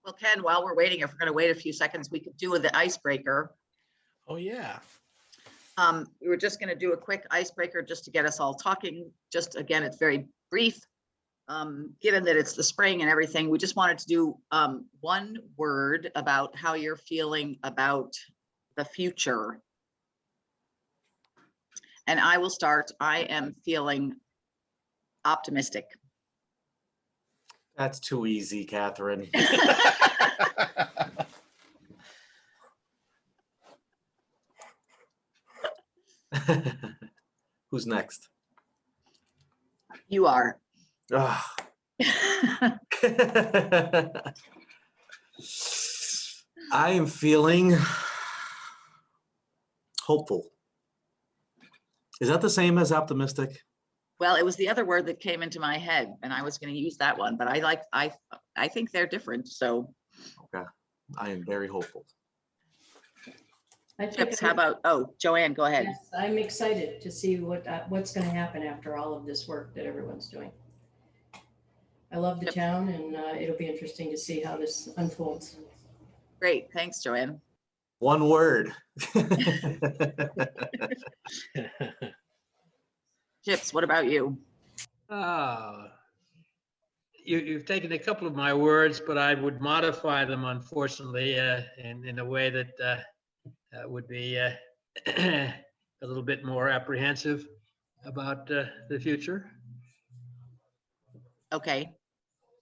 Well, Ken, while we're waiting, if we're going to wait a few seconds, we could do the icebreaker. Oh, yeah. We were just going to do a quick icebreaker just to get us all talking. Just again, it's very brief. Given that it's the spring and everything, we just wanted to do one word about how you're feeling about the future. And I will start. I am feeling optimistic. That's too easy, Catherine. Who's next? You are. Ugh. I am feeling hopeful. Is that the same as optimistic? Well, it was the other word that came into my head, and I was going to use that one, but I think they're different. So, okay, I am very hopeful. Chips, how about? Oh, Joanne, go ahead. Yes, I'm excited to see what's going to happen after all of this work that everyone's doing. I love the town, and it'll be interesting to see how this unfolds. Great, thanks, Joanne. One word. Chips, what about you? You've taken a couple of my words, but I would modify them, unfortunately, in a way that would be a little bit more apprehensive about the future. Okay,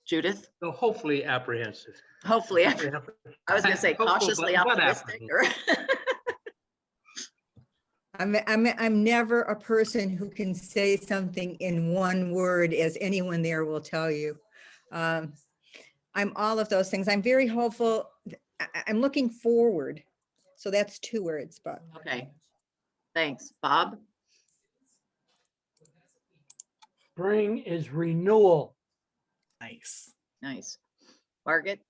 Judith. So hopefully apprehensive. Hopefully, I was going to say cautiously optimistic. Or I'm never a person who can say something in one word, as anyone there will tell you. I'm all of those things. I'm very hopeful. I'm looking forward. So that's 2 words, but. Okay, thanks. Bob? Spring is renewal. Nice. Nice. Margaret?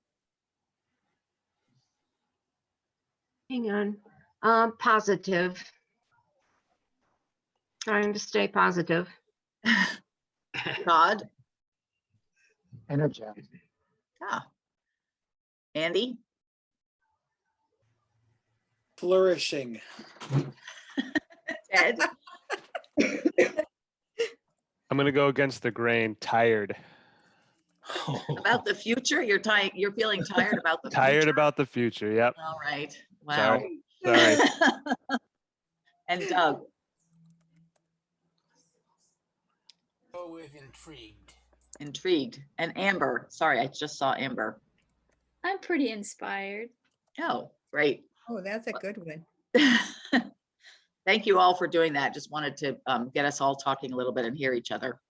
Hang on. Positive. Trying to stay positive. Todd? Energized. Ah. Andy? Flourishing. Ted? I'm going to go against the grain. Tired. About the future? You're feeling tired about the Tired future? about the future. Yep. All right. Wow. Sorry. And Doug? Go with intrigued. Intrigued. And Amber? Sorry, I just saw Amber. I'm pretty inspired. Oh, great. Oh, that's a good one. Thank you all for doing that. Just wanted to get us all talking a little bit and hear each other.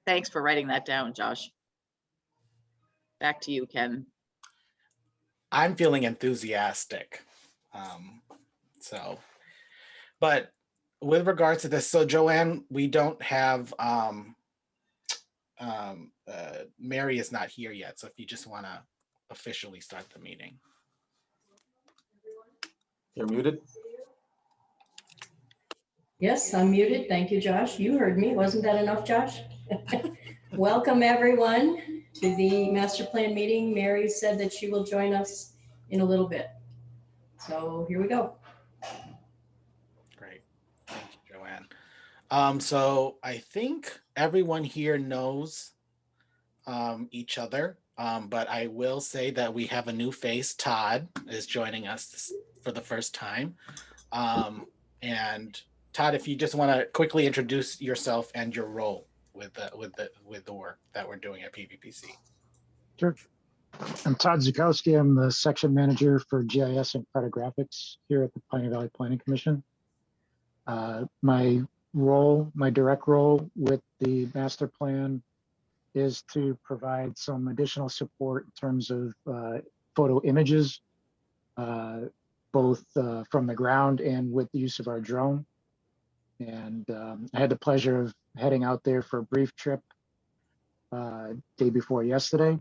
Thanks for writing that down, Josh. Back to you, Ken. I'm feeling enthusiastic. But with regards to this, so Joanne, we don't have, Mary is not here yet. So if you just want to officially start the meeting. You're muted. Yes, I'm muted. Thank you, Josh. You heard me. Wasn't that enough, Josh? Welcome, everyone, to the master plan meeting. Mary said that she will join us in a little bit. So here we go. Great. Thank you, Joanne. So I think everyone here knows each other, but I will say that we have a new face. Todd is joining us for the first time. And Todd, if you just want to quickly introduce yourself and your role with the work that we're doing at PVPC. Sure. I'm Todd Zukowski. I'm the section manager for GIS and Cryographics here at the Pioneer Valley Planning Commission. My direct role with the master plan is to provide some additional support in terms of photo images, both from the ground and with the use of our drone. And I had the pleasure of heading out there for a brief trip day before yesterday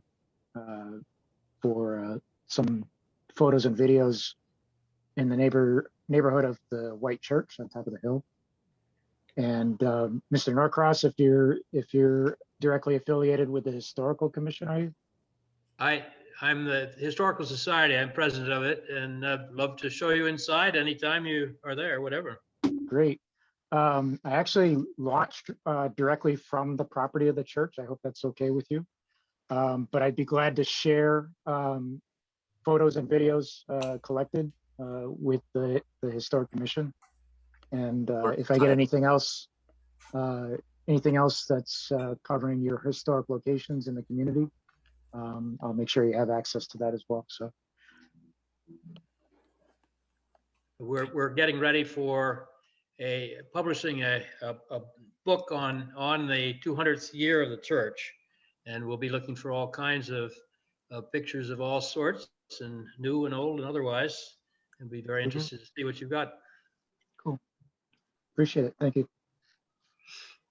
for some photos and videos in the neighborhood of the White Church on top of the hill. And Mr. Norcross, if you're directly affiliated with the Historical Commission, are you? I'm the Historical Society. I'm president of it, and I'd love to show you inside anytime you are there, whatever. Great. I actually launched directly from the property of the church. I hope that's okay with you. But I'd be glad to share photos and videos collected with the Historic Commission. And if I get anything else that's covering your historic locations in the community, I'll make sure you have access to that as well. So We're getting ready for publishing a book on the 200th year of the church, and we'll be looking for all kinds of pictures of all sorts, and new and old and otherwise, and be very interested to see what you've got. cool. Appreciate it. Thank you.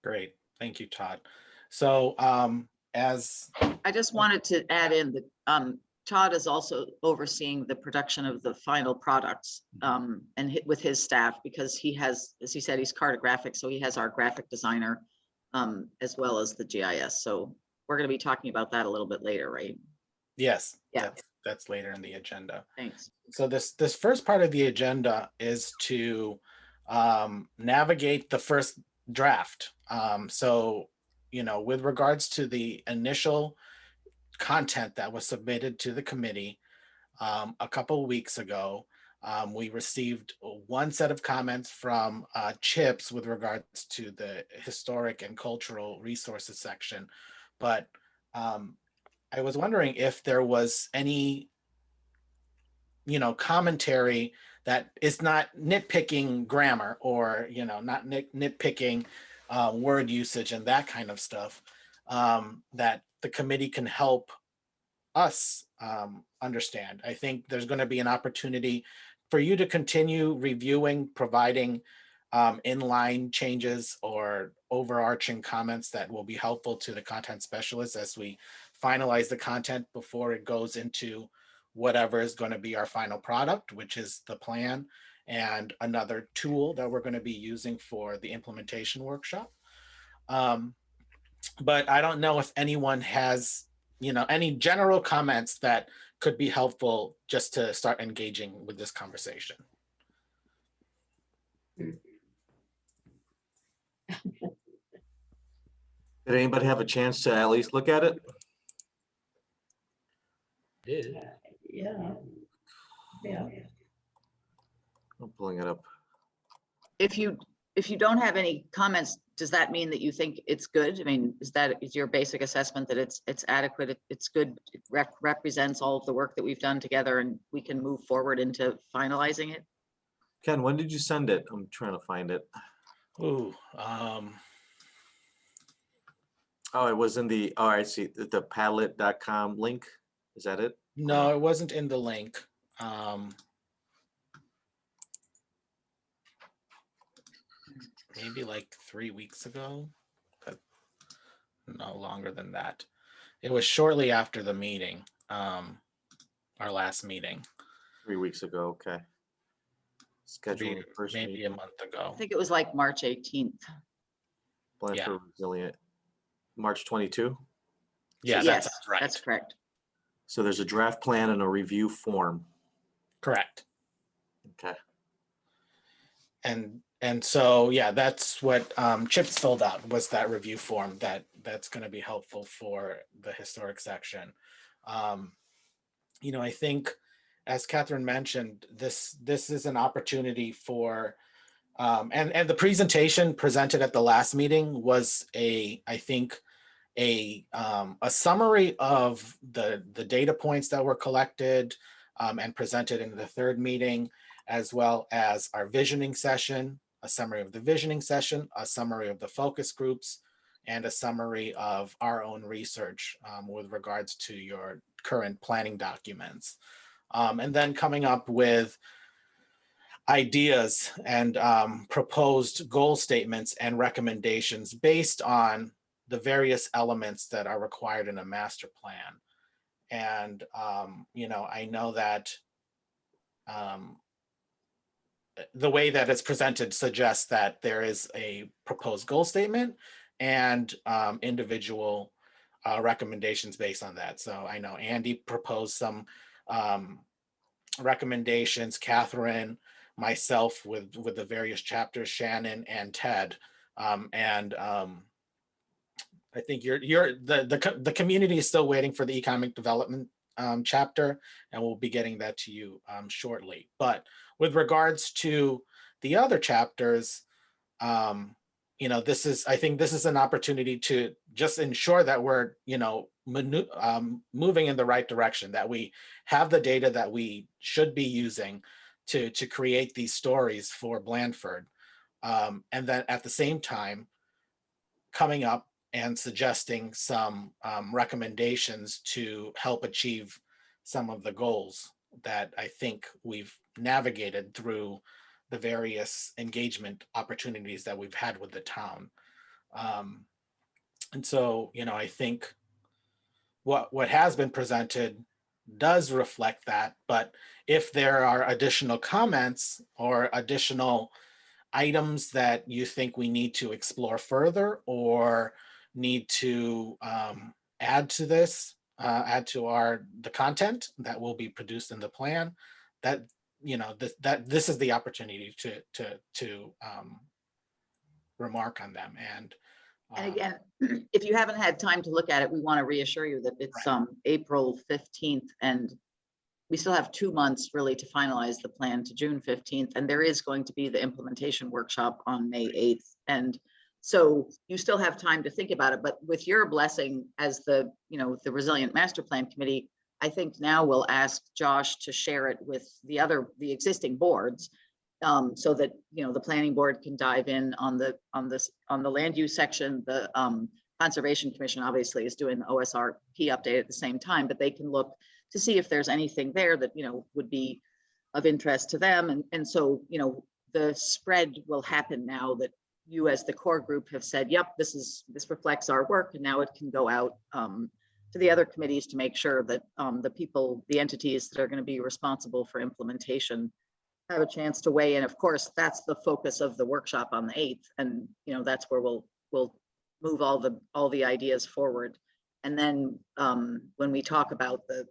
Great. Thank you, Todd. So as I just wanted to add in that Todd is also overseeing the production of the final products and with his staff, because he has, as he said, he's Cryographics, so he has our graphic designer as well as the GIS. So we're going to be talking about that a little bit later, right? yes, Yeah. that's later in the agenda. Thanks. So this first part of the agenda is to navigate the first draft. So, you know, with regards to the initial content that was submitted to the committee a couple of weeks ago, we received one set of comments from CHIPS with regards to the historic and cultural resources section. But I was wondering if there was any, you know, commentary that is not nitpicking grammar or, you know, not nitpicking word usage and that kind of stuff, that the committee can help us understand. I think there's going to be an opportunity for you to continue reviewing, providing inline changes or overarching comments that will be helpful to the content specialists as we finalize the content before it goes into whatever is going to be our final product, which is the plan and another tool that we're going to be using for the implementation workshop. But I don't know if anyone has, you know, any general comments that could be helpful just to start engaging with this conversation. Did anybody have a chance to at least look at it? Yeah. I'm pulling it up. If you don't have any comments, does that mean that you think it's good? I mean, is your basic assessment that it's adequate, it's good, it represents all of the work that we've done together, and we can move forward into finalizing it? Ken, when did you send it? I'm trying to find it. Ooh, oh, it was in the, oh, I see, the Padlet.com link. Is that it? no, it wasn't in the link. Maybe like 3 weeks ago, but no longer than that. It was shortly after the meeting, our last meeting. 3 weeks ago, okay. Scheduling the first maybe meeting. a month ago. I think it was like March 18th. Blandford Resilient. March 22. Yeah, Yes, that's right. That's correct. So there's a draft plan and a review form. Correct. Okay. And so, yeah, that's what Chips filled out, was that review form that's going to be helpful for the historic section. You know, I think, as Catherine mentioned, this is an opportunity for, and the presentation presented at the last meeting was I think a summary of the data points that were collected and presented in the third meeting, as well as our visioning session, a summary of the visioning session, a summary of the focus groups, and a summary of our own research with regards to your current planning documents. And then coming up with ideas and proposed goal statements and recommendations based on the various elements that are required in a master plan. And, you know, I know that the way that it's presented suggests that there is a proposed goal statement and individual recommendations based on that. So I know Andy proposed some recommendations, Catherine, myself with the various chapters, Shannon and Ted. I think the community is still waiting for the economic development chapter, and we'll be getting that to you shortly. But with regards to the other chapters, I think this is an opportunity to just ensure that we're, moving in the right direction, that we have the data that we should be using to create these stories for Blandford. And then at the same time, coming up and suggesting some recommendations to help achieve some of the goals that I think we've navigated through the various engagement opportunities that we've had with the town. And so, I think what has been presented does reflect that, but if there are additional comments or additional items that you think we need to explore further or need to add to this, add to the content that will be produced in the plan, that this is the opportunity to remark on them. And again, if you haven't had time to look at it, we want to reassure you that it's April 15th, and we still have 2 months really to finalize the plan to June 15th. And there is going to be the implementation workshop on May 8th. And so you still have time to think about it, but with your blessing as the Resilient Master Plan Committee, I think now we'll ask Josh to share it with the existing boards, so that, the planning board can dive in on the land use section. The Conservation Commission obviously is doing the OSRP update at the same time, but they can look to see if there's anything there that, would be of interest to them. And so, the spread will happen now that you as the core group have said, yep, this reflects our work, and now it can go out to the other committees to make sure that the entities that are going to be responsible for implementation have a chance to weigh in. Of course, that's the focus of the workshop on the 8th. And, that's where we'll move all the ideas forward. And then when we talk about the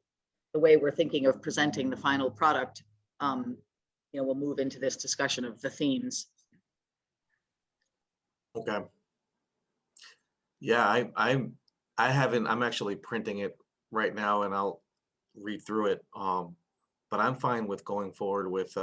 way we're thinking of presenting the final product, we'll move into this discussion of the themes. Okay. Yeah, I'm actually printing it right now, and I'll read through it. But I'm fine with going forward with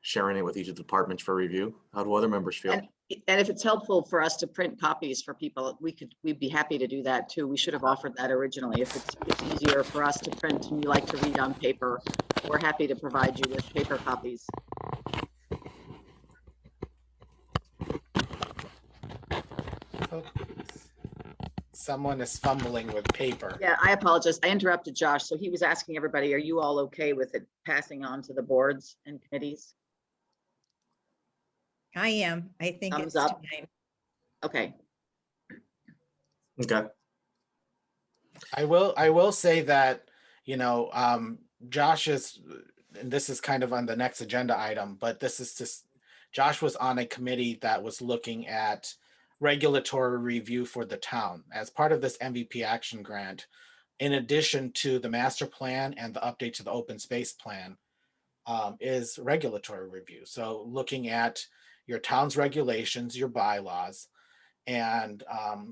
sharing it with each of the departments for review. How do other members feel? And if it's helpful for us to print copies for people, we'd be happy to do that too. We should have offered that originally. If it's easier for us to print and you like to read on paper, we're happy to provide you with paper copies. Someone is fumbling with paper. Yeah, I apologize. I interrupted Josh. So he was asking everybody, are you all okay with it passing on to the boards and committees? I am. I think Thumbs it's up. time. Okay. Okay. I will say that, Josh is, and this is kind of on the next agenda item, but this is just, Josh was on a committee that was looking at regulatory review for the town as part of this MVP action grant. In addition to the master plan and the update to the open space plan, is regulatory review. So looking at your town's regulations, your bylaws, and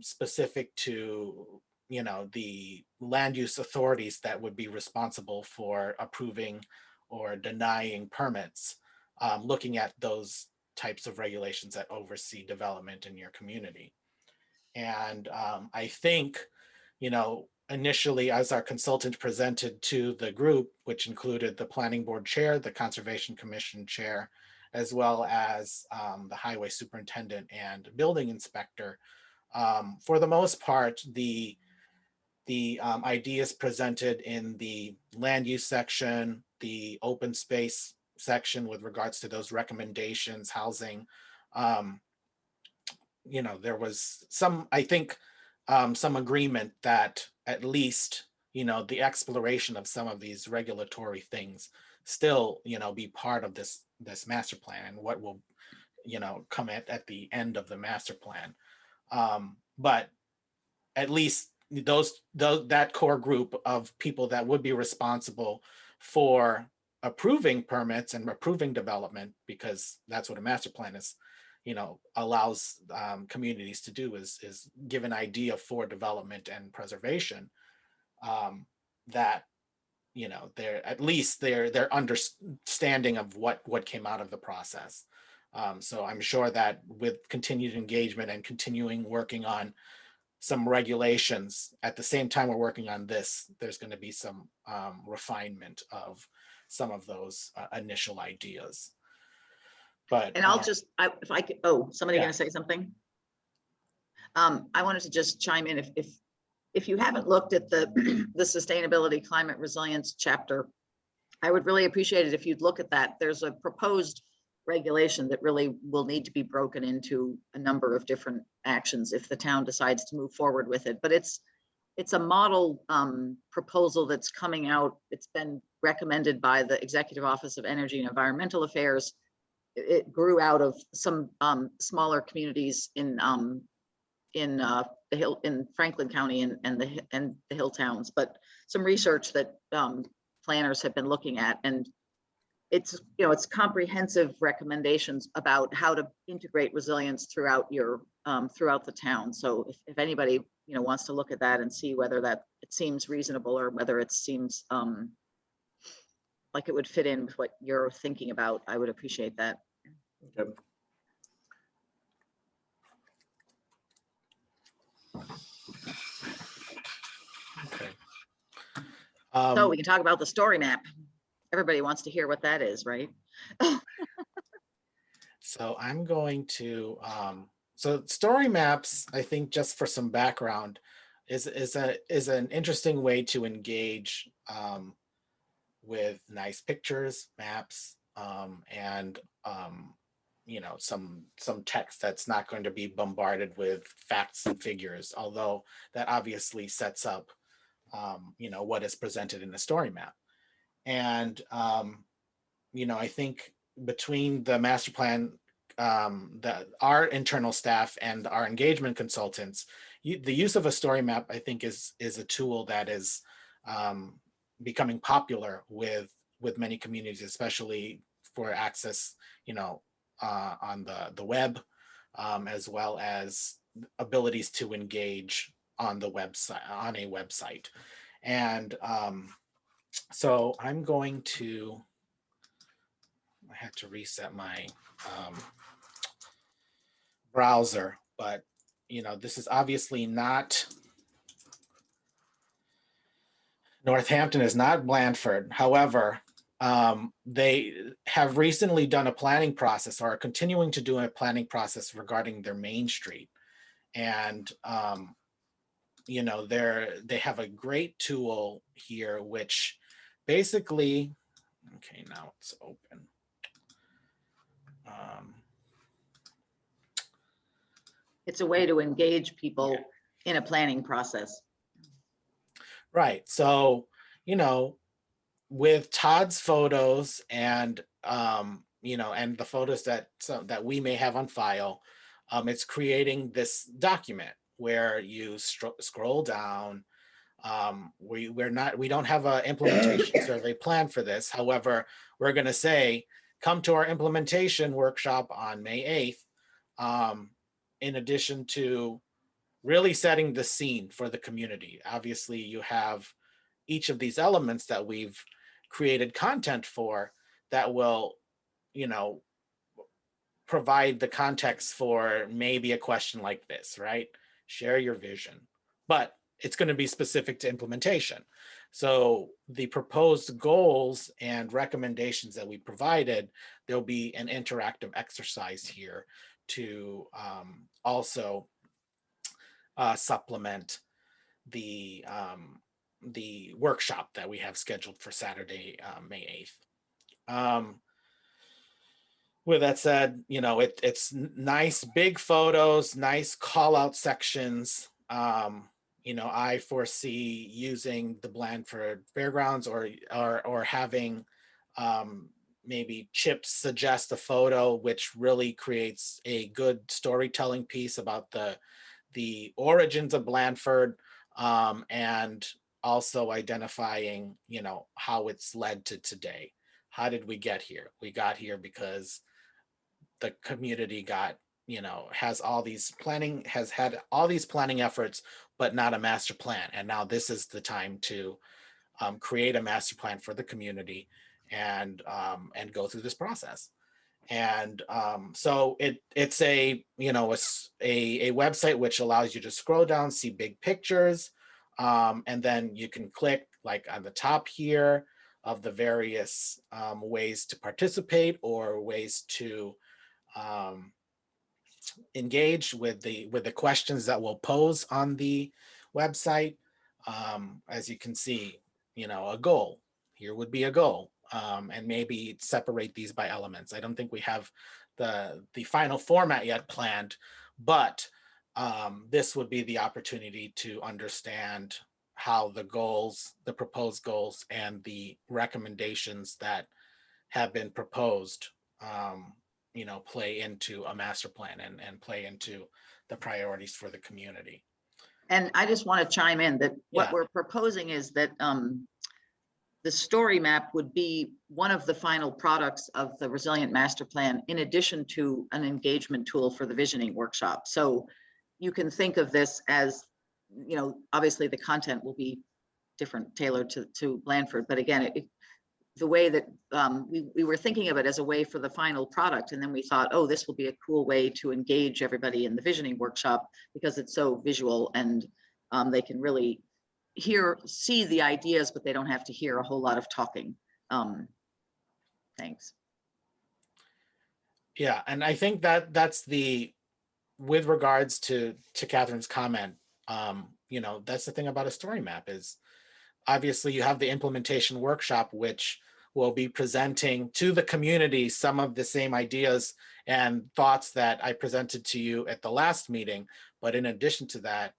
specific to the land use authorities that would be responsible for approving or denying permits, looking at those types of regulations that oversee development in your community. And I think, initially as our consultant presented to the group, which included the planning board chair, the conservation commission chair, as well as the highway superintendent and building inspector, for the most part, the ideas presented in the land use section, the open space section with regards to those recommendations, housing, there was some, I think, some agreement that at least, the exploration of some of these regulatory things still, be part of this master plan and what will, come at the end of the master plan. But at least, that core group of people that would be responsible for approving permits and approving development, because that's what a master plan is, allows communities to do, is give an idea for development and preservation, that they're at least their understanding of what came out of the process. So I'm sure that with continued engagement and continuing working on some regulations at the same time we're working on this, there's going to be some refinement of some of those initial ideas. But And I'll just, if I could, oh, somebody Yeah. gonna say something? I wanted to just chime in, if you haven't looked at the the sustainability climate resilience chapter, I would really appreciate it if you'd look at that. There's a proposed regulation that really will need to be broken into a number of different actions if the town decides to move forward with it. But it's a model proposal that's coming out. It's been recommended by the Executive Office of Energy and Environmental Affairs. It grew out of some smaller communities in Franklin County and the hill towns, but some research that planners have been looking at, and it's comprehensive recommendations about how to integrate resilience throughout throughout the town. So if anybody wants to look at that and see whether that it seems reasonable or whether it seems like it would fit in with what you're thinking about, I would appreciate that. Okay. Okay. So we can talk about the story map. Everybody wants to hear what that is, right? So I'm going to, so story maps, I think, just for some background, is an interesting way to engage with nice pictures, maps, and some text that's not going to be bombarded with facts and figures, although that obviously sets up what is presented in the story map. And I think between the master plan, our internal staff and our engagement consultants, the use of a story map, I think, is a tool that is becoming popular with many communities, especially for access, on the web, as well as abilities to engage on the website, on a website. And so I'm going to, I had to reset my browser, but this is obviously not, Northampton is not Blandford. However, they have recently done a planning process, or are continuing to do a planning process regarding their Main Street. And they have a great tool here, which basically, okay, now it's open. It's a way to engage people in a planning process. Right. So, with Todd's photos and, and the photos that we may have on file, it's creating this document where you scroll down. We don't have an implementation survey plan for this. However, we're going to say, come to our implementation workshop on May 8th. In addition to really setting the scene for the community. Obviously, you have each of these elements that we've created content for that will, provide the context for maybe a question like this, right? Share your vision, but it's going to be specific to implementation. So the proposed goals and recommendations that we provided, there'll be an interactive exercise here to also supplement the workshop that we have scheduled for Saturday, May 8th. With that said, it's nice big photos, nice call out sections. I foresee using the Blandford Fairgrounds or having maybe Chip suggest a photo, which really creates a good storytelling piece about the origins of Blandford, and also identifying, how it's led to today. How did we get here? We got here because the community has had all these planning efforts, but not a master plan. And now this is the time to create a master plan for the community and go through this process. And so it's a website which allows you to scroll down, see big pictures, and then you can click like on the top here of the various ways to participate or ways to engage with the questions that we'll pose on the website. As you can see, a goal. Here would be a goal, and maybe separate these by elements. I don't think we have the final format yet planned, but this would be the opportunity to understand how the proposed goals and the recommendations that have been proposed play into a master plan and play into the priorities for the community. And I just want to chime in that what Yeah. we're proposing is that the story map would be one of the final products of the Resilient Master Plan, in addition to an engagement tool for the visioning workshop. So you can think of this as, obviously the content will be different, tailored to Blandford, but again, the way that we were thinking of it as a way for the final product. And then we thought, oh, this will be a cool way to engage everybody in the visioning workshop because it's so visual and they can really see the ideas, but they don't have to hear a whole lot of talking. Thanks. Yeah, and I think that's with regards to Catherine's comment, that's the thing about a story map is obviously you have the implementation workshop, which will be presenting to the community some of the same ideas and thoughts that I presented to you at the last meeting. But in addition to that,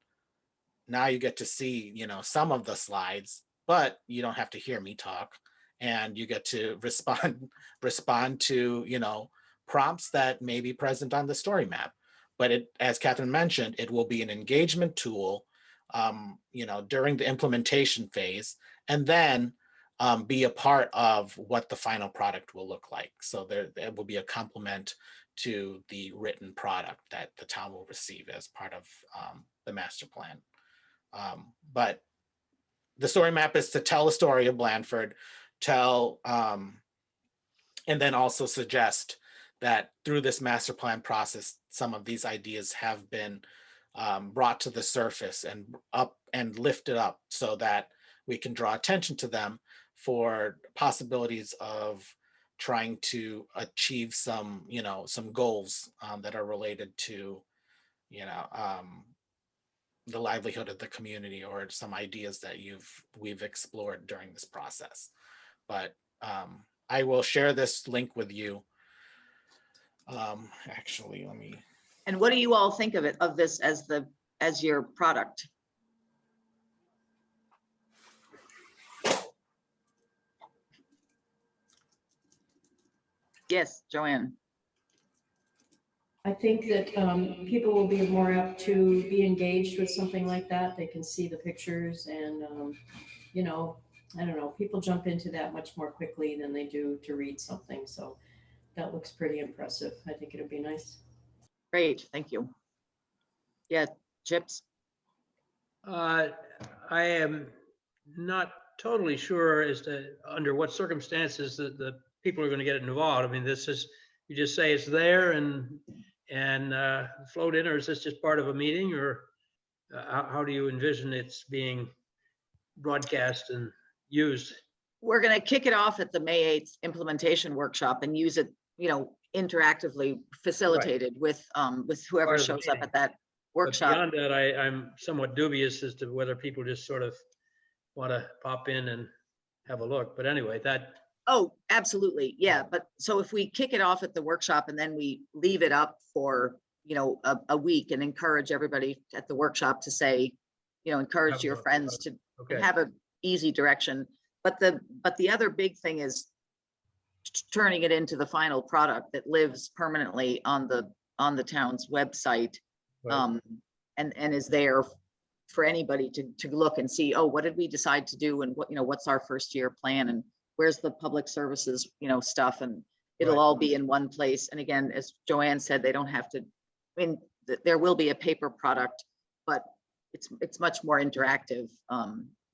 now you get to see, some of the slides, but you don't have to hear me talk, and you get to respond to, prompts that may be present on the story map. But as Catherine mentioned, it will be an engagement tool, during the implementation phase, and then be a part of what the final product will look like. So there will be a complement to the written product that the town will receive as part of the master plan. But the story map is to tell a story of Blandford, and then also suggest that through this master plan process, some of these ideas have been brought to the surface and lifted up so that we can draw attention to them for possibilities of trying to achieve some goals that are related to, the livelihood of the community or some ideas that we've explored during this process. But I will share this link with you. Actually, let me. And what do you all think of this as your product? Yes, Joanne. I think that people will be more apt to be engaged with something like that. They can see the pictures and, I don't know, people jump into that much more quickly than they do to read something. So that looks pretty impressive. I think it'll be nice. Great, thank you. Yeah, Chips? I am not totally sure as to under what circumstances the people are going to get involved. I mean, you just say it's there and float in, or is this just part of a meeting, or how do you envision it's being broadcast and used? We're going to kick it off at the May 8th implementation workshop and use it, interactively facilitated with whoever Part of the shows up meeting. at that But workshop. beyond that, I'm somewhat dubious as to whether people just sort of want to pop in and have a look. But anyway, Oh, absolutely. Yeah. But so if we kick it off at the workshop and then we leave it up for, a week and encourage everybody at the workshop to say, encourage your friends to okay. have an easy direction. But the other big thing is turning it into the final product that lives permanently on the town's website, Right. and is there for anybody to look and see, oh, what did we decide to do? And what, what's our first year plan, and where's the public services, stuff, and it'll Right. all be in one place. And again, as Joanne said, they don't have to, there will be a paper product, but it's much more interactive.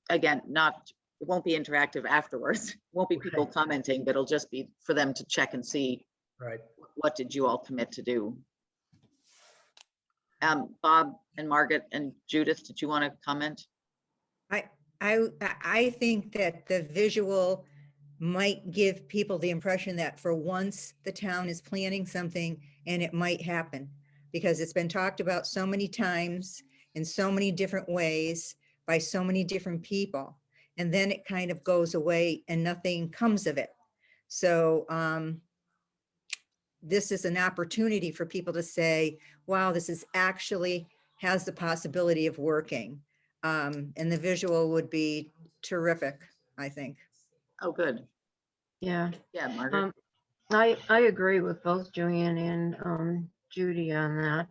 Again, it won't be interactive afterwards. It won't be people commenting, but it'll just be for them to check and see, Right. what did you all commit to do? Bob and Margaret and Judith, did you want to comment? I think that the visual might give people the impression that for once the town is planning something and it might happen, because it's been talked about so many times in so many different ways by so many different people, and then it kind of goes away and nothing comes of it. So this is an opportunity for people to say, wow, this is actually has the possibility of working. And the visual would be terrific, I think. Oh, good. Yeah. Yeah, Margaret. I agree with both Joanne and Judy on that.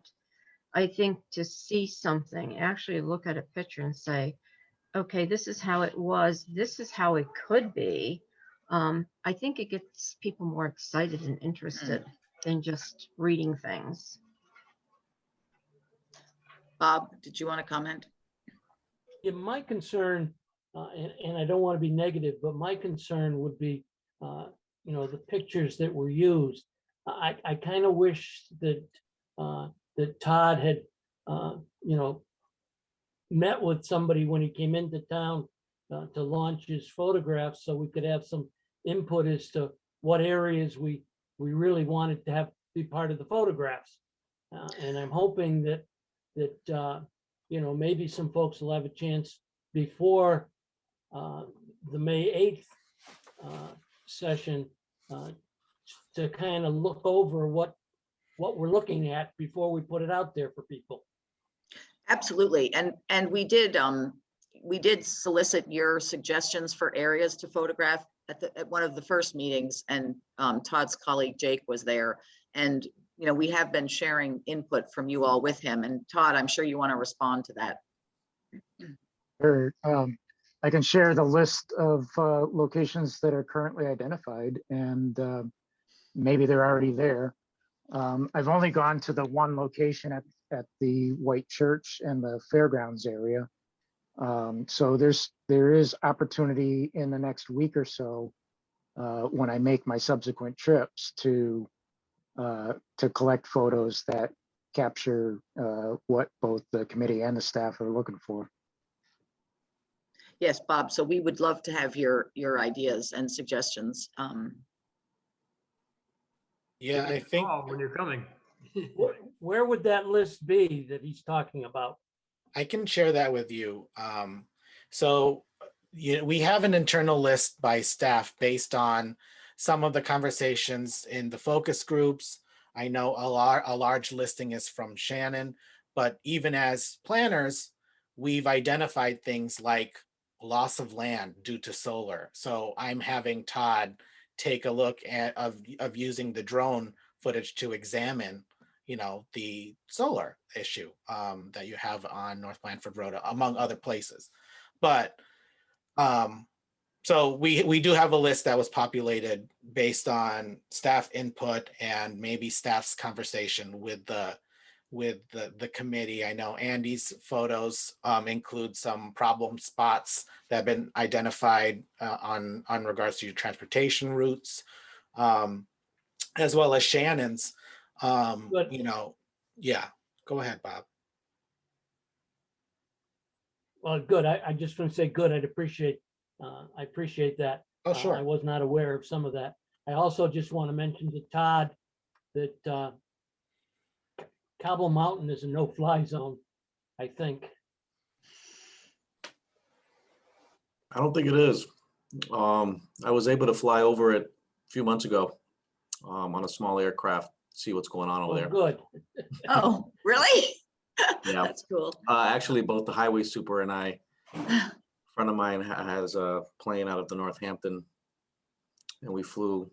I think to see something, actually look at a picture and say, okay, this is how it was, this is how it could be. I think it gets people more excited and interested than just reading things. Bob, did you want to comment? Yeah, my concern, and I don't want to be negative, but my concern would be, the pictures that were used. I kind of wish that that Todd had, met with somebody when he came into town to launch his photographs, so we could have some input as to what areas we really wanted to have be part of the photographs. And I'm hoping that maybe some folks will have a chance before the May 8th session to kind of look over what we're looking at before we put it out there for people. Absolutely. And we did solicit your suggestions for areas to photograph at one of the first meetings, and Todd's colleague Jake was there. And we have been sharing input from you all with him. And Todd, I'm sure you want to respond to that. Sure. I can share the list of locations that are currently identified, and maybe they're already there. I've only gone to the one location at the White Church and the fairgrounds area. So there is opportunity in the next week or so when I make my subsequent trips to collect photos that capture what both the committee and the staff are looking for. Yes, Bob. So we would love to have your ideas and suggestions. Yeah, I think when you're coming. Where would that list be that he's talking about? I can share that with you. So we have an internal list by staff based on some of the conversations in the focus groups. I know a large listing is from Shannon, but even as planners, we've identified things like loss of land due to solar. So I'm having Todd take a look at of using the drone footage to examine the solar issue that you have on North Blandford Road, among other places. But so we do have a list that was populated based on staff input and maybe staff's conversation with the committee. I know Andy's photos include some problem spots that have been identified on regards to your transportation routes, as well as Shannon's. Yeah, go ahead, Bob. Well, good. I just want to say good. I appreciate that. Oh, sure. I was not aware of some of that. I also just want to mention to Todd that Cobble Mountain is a no-fly zone, I think. I don't think it is. I was able to fly over it a few months ago on a small aircraft, see what's going on over there. Good. Oh, really? Yeah. That's cool. Actually, both the highway super and I, a friend of mine has a plane out of the Northampton, and we flew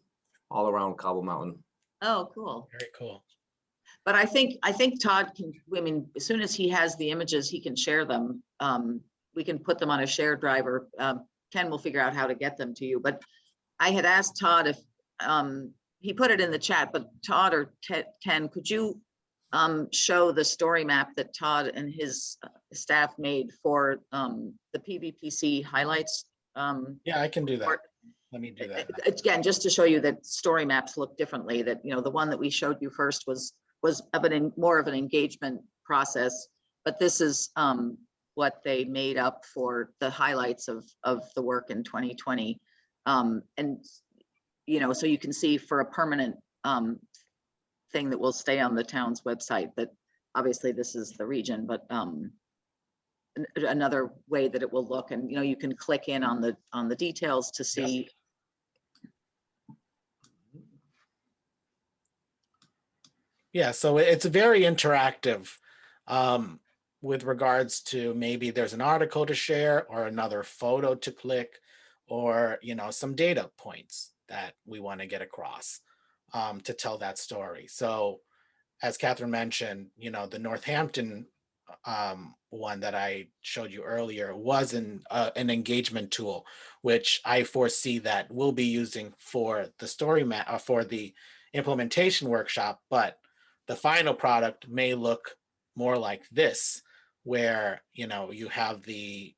all around Cobble Mountain. Oh, cool. Very cool. But I think Todd can, I mean, as soon as he has the images, he can share them. We can put them on a shared drive, or Ken will figure out how to get them to you. But I had asked Todd if, he put it in the chat, but Todd or Ken, could you show the story map that Todd and his staff made for the PVPC highlights? Yeah, I can do that. Let me do that. Again, just to show you that story maps look differently, that, you know, the one that we showed you first was more of an engagement process, but this is what they made up for the highlights of the work in 2020. And, you know, so you can see for a permanent thing that will stay on the town's website, that obviously this is the region, but another way that it will look, and, you know, you can click in on the details to see. Yeah, so it's very interactive with regards to maybe there's an article to share or another photo to click, or, you know, some data points that we want to get across to tell that story. So as Catherine mentioned, you know, the Northampton one that I showed you earlier was an engagement tool, which I foresee that we'll be using for the story map, for the implementation workshop, but the final product may look more like this, where, you know, you have the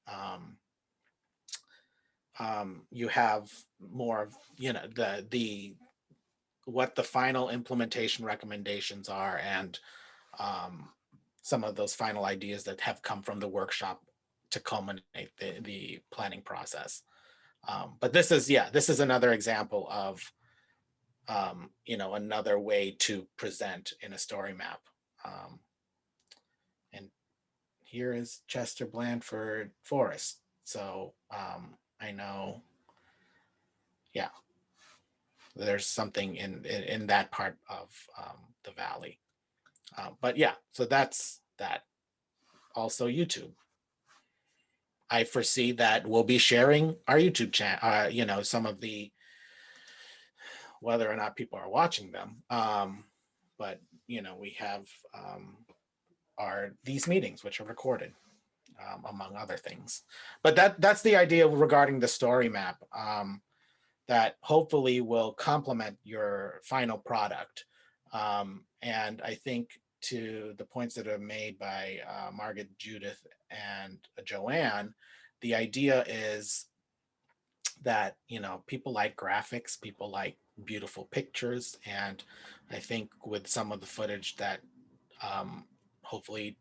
you have more of, you know, the what the final implementation recommendations are, and some of those final ideas that have come from the workshop to culminate the planning process. But this is, yeah, this is another example of you know, another way to present in a story map. And here is Chester Blandford Forest. So I know, yeah, there's something in that part of the valley. But yeah, so that's that. Also YouTube. I foresee that we'll be sharing our YouTube channel, you know, some of the, whether or not people are watching them. But, you know, we have these meetings, which are recorded, among other things. But that's the idea regarding the story map, that hopefully will complement your final product. And I think, to the points that are made by Margaret, Judith, and Joanne, the idea is that, you know, people like graphics, people like beautiful pictures, and I think with some of the footage that hopefully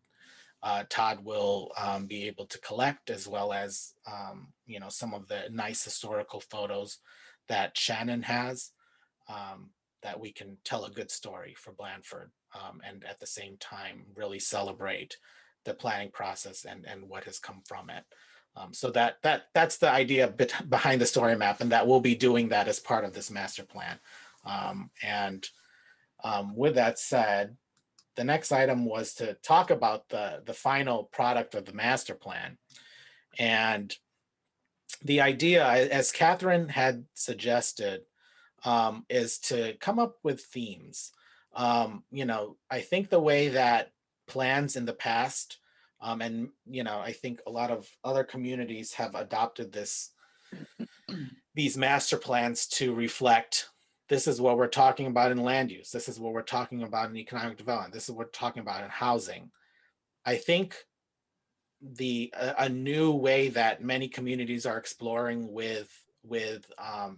Todd will be able to collect, as well as you know, some of the nice historical photos that Shannon has, that we can tell a good story for Blandford, and at the same time really celebrate the planning process and what has come from it. So that's the idea behind the story map, and that we'll be doing that as part of this master plan. With that said, the next item was to talk about the final product of the master plan. And the idea, as Catherine had suggested, is to come up with themes. You know, I think the way that plans in the past, and, you know, I think a lot of other communities have adopted these master plans to reflect, this is what we're talking about in land use, this is what we're talking about in economic development, this is what we're talking about in housing. I think a new way that many communities are exploring with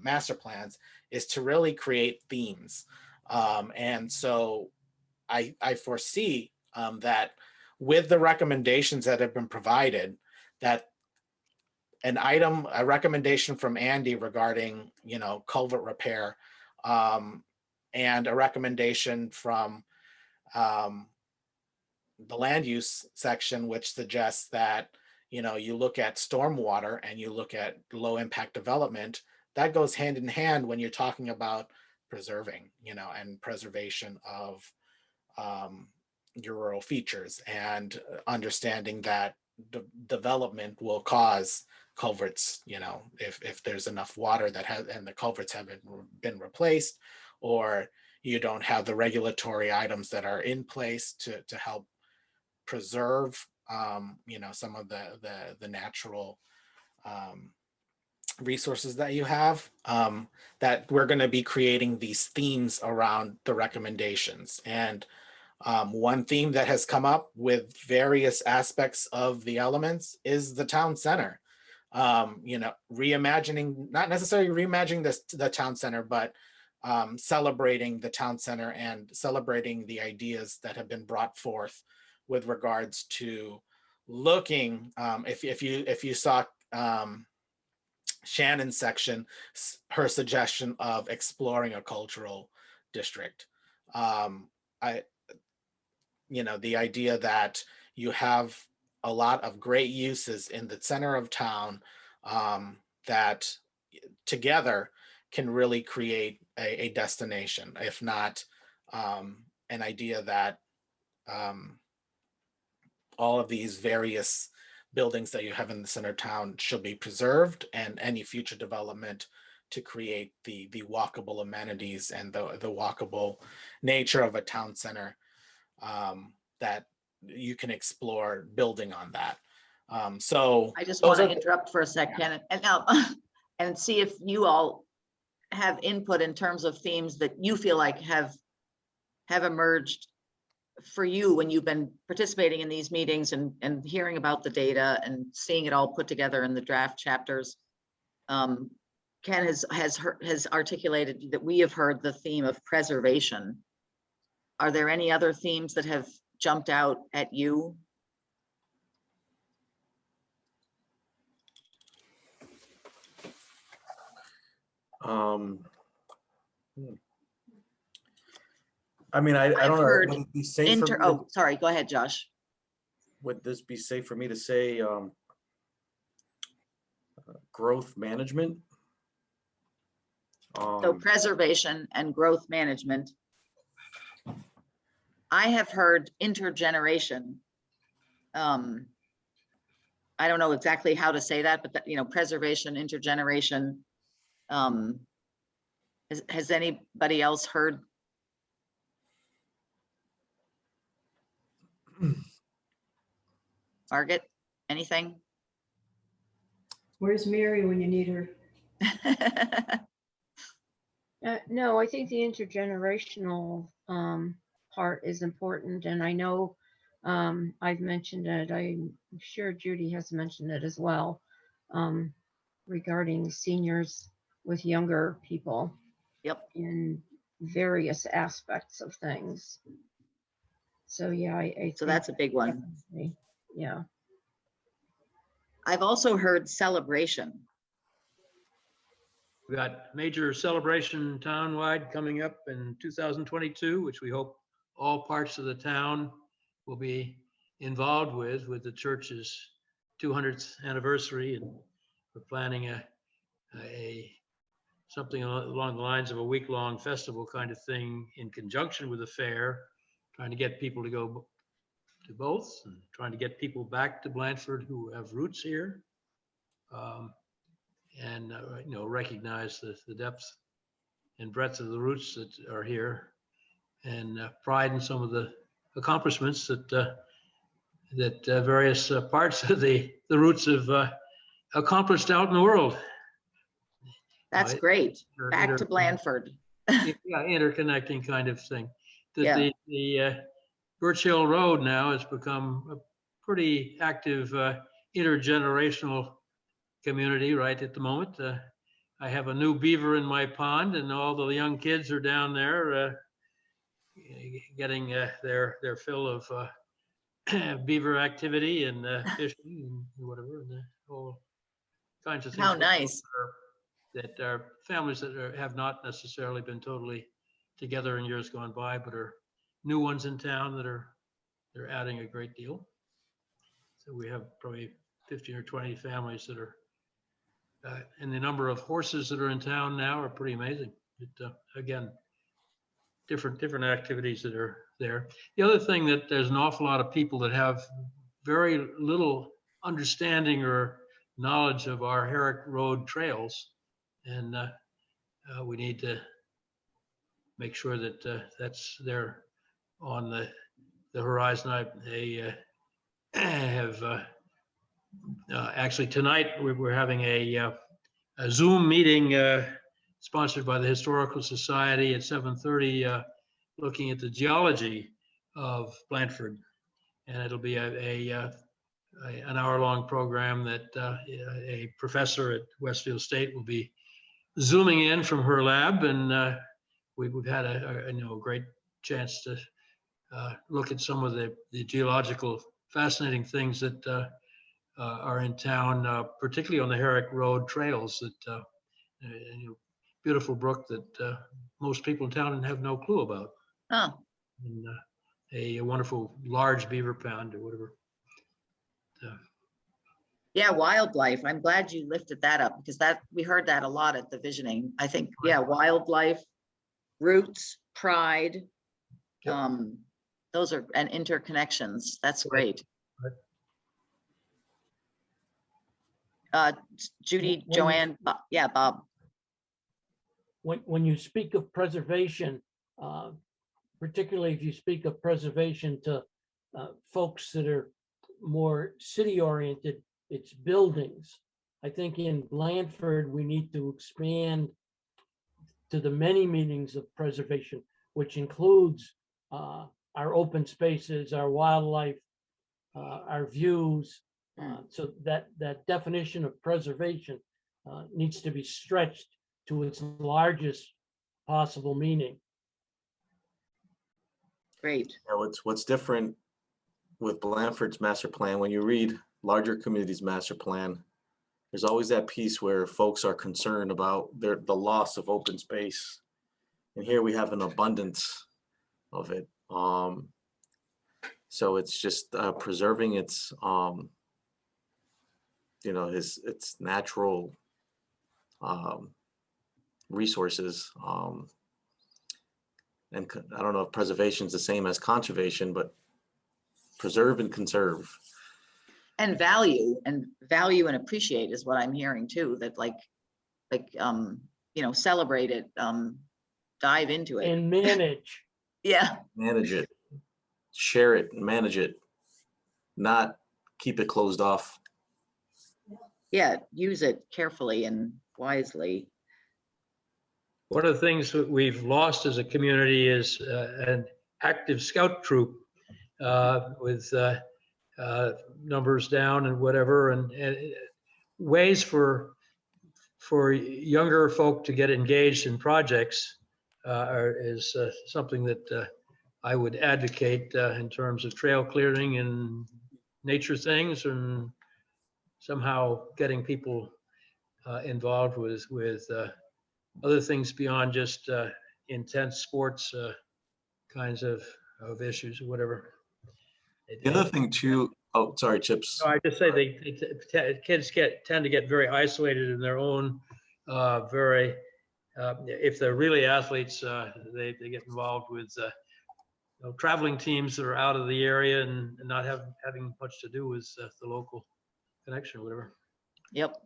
master plans is to really create themes. And so I foresee that with the recommendations that have been provided, that a recommendation from Andy regarding, you know, culvert repair, and a recommendation from the land use section, which suggests that, you know, you look at stormwater and you look at low impact development, that goes hand in hand when you're talking about preserving, you know, and preservation of your rural features, and understanding that development will cause culverts, you know, if there's enough water that has, and the culverts haven't been replaced, or, You don't have the regulatory items that are in place to help preserve, some of the natural resources that you have, that we're going to be creating these themes around the recommendations. And one theme that has come up with various aspects of the elements is the town center. Reimagining, not necessarily reimagining the town center, but celebrating the town center and celebrating the ideas that have been brought forth with regards to looking, if you saw Shannon's section, her suggestion of exploring a cultural district. The idea that you have a lot of great uses in the center of town that together can really create a destination, if not an idea that all of these various buildings that you have in the center of town should be preserved, and any future development to create the walkable amenities and the walkable nature of a town center that you can explore building on that. So I just want to interrupt for a second and now and see if you all have input in terms of themes that you feel like have emerged for you when you've been participating in these meetings and hearing about the data and seeing it all put together in the draft chapters. Ken has articulated that we have heard the theme of preservation. Are there any other themes that have jumped out at you? I mean, I don't know. Heard Would it be safe for me to, sorry, go ahead, Josh. would this be safe for me to say growth management? So preservation and growth management. I have heard intergeneration. I don't know exactly how to say that, but that, preservation, intergeneration. Has anybody else heard? Margaret, anything? Where's Mary when you need her? No, I think the intergenerational part is important, and I know I've mentioned it. I'm sure Judy has mentioned it as well, regarding seniors with younger people. Yep. In various aspects of things. So yeah, I so that's a big one. Yeah. I've also heard celebration. We've got major celebration townwide coming up in 2022, which we hope all parts of the town will be involved with the church's 200th anniversary, and we're planning something along the lines of a week-long festival kind of thing in conjunction with the fair, trying to get people to go to both, and trying to get people back to Blandford who have roots here, and recognize the depth and breadth of the roots that are here, and pride in some of the accomplishments that various parts of the roots have accomplished out in the world. That's great. Back to Blandford. Yeah, interconnecting kind of thing. The Birch Hill Road now has become a pretty active intergenerational community right at the moment. I have a new beaver in my pond, and all the young kids are down there getting their fill of beaver activity and fishing and whatever, and all kinds of things. How nice. That are families that have not necessarily been totally together in years gone by, but are new ones in town that they're adding a great deal. So we have probably 15 or 20 families that are, and the number of horses that are in town now are pretty amazing. Again, different activities that are there. The other thing, that there's an awful lot of people that have very little understanding or knowledge of our Herrick Road trails. And we need to make sure that that's there on the horizon. They have actually tonight we're having a Zoom meeting sponsored by the Historical Society at 7:30, looking at the geology of Blandford, and it'll be an hour-long program that a professor at Westfield State will be zooming in from her lab, and we've had a great chance to look at some of the geological fascinating things that are in town, particularly on the Herrick Road trails. That beautiful brook that most people in town have no clue about. Oh, And a wonderful large beaver pond or whatever. yeah, wildlife. I'm glad you lifted that up because we heard that a lot at the visioning. I think, yeah, wildlife, roots, pride. Yep. Those are, and interconnections. That's great. Judy, Joanne, yeah, Bob. When you speak of preservation, particularly if you speak of preservation to folks that are more city oriented, it's buildings. I think in Blandford, we need to expand to the many meanings of preservation, which includes our open spaces, our wildlife, our views. So that definition of preservation needs to be stretched to its largest possible meaning. Great. Yeah, what's different with Blandford's master plan, when you read larger communities master plan, there's always that piece where folks are concerned about the loss of open space. And here we have an abundance of it. So it's just preserving its its natural resources. And I don't know if preservation is the same as conservation, but preserve and conserve. And value and appreciate is what I'm hearing too, that celebrate it, dive into it. And manage. Yeah. Manage it, share it, manage it, not keep it closed off. Yeah, use it carefully and wisely. One of the things that we've lost as a community is an active scout troop with numbers down and whatever, and ways for younger folk to get engaged in projects is something that I would advocate in terms of trail clearing and nature things, and somehow getting people involved with other things beyond just intense sports kinds of issues or whatever. The other thing too, oh, sorry, Chips. So I just say kids tend to get very isolated in their own if they're really athletes, they get involved with traveling teams that are out of the area and not having much to do with the local connection or whatever. Yep.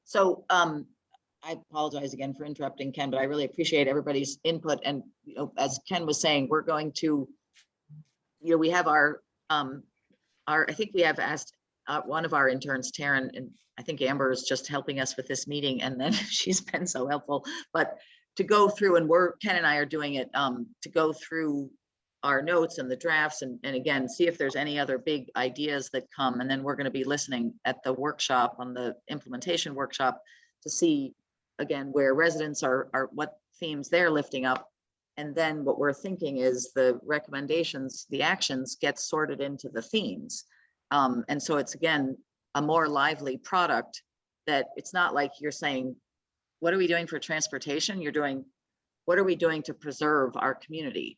So I apologize again for interrupting Ken, but I really appreciate everybody's input. And as Ken was saying, we're going to, we have I think we have asked one of our interns, Taryn, and I think Amber is just helping us with this meeting, and then she's been so helpful. But to go through, and Ken and I are doing it, to go through our notes and the drafts, and again, see if there's any other big ideas that come. And then we're going to be listening at the workshop, on the implementation workshop, to see again where residents are what themes they're lifting up. And then what we're thinking is the recommendations, the actions get sorted into the themes. And so it's again a more lively product, that it's not like you're saying, what are we doing for transportation? You're doing, what are we doing to preserve our community?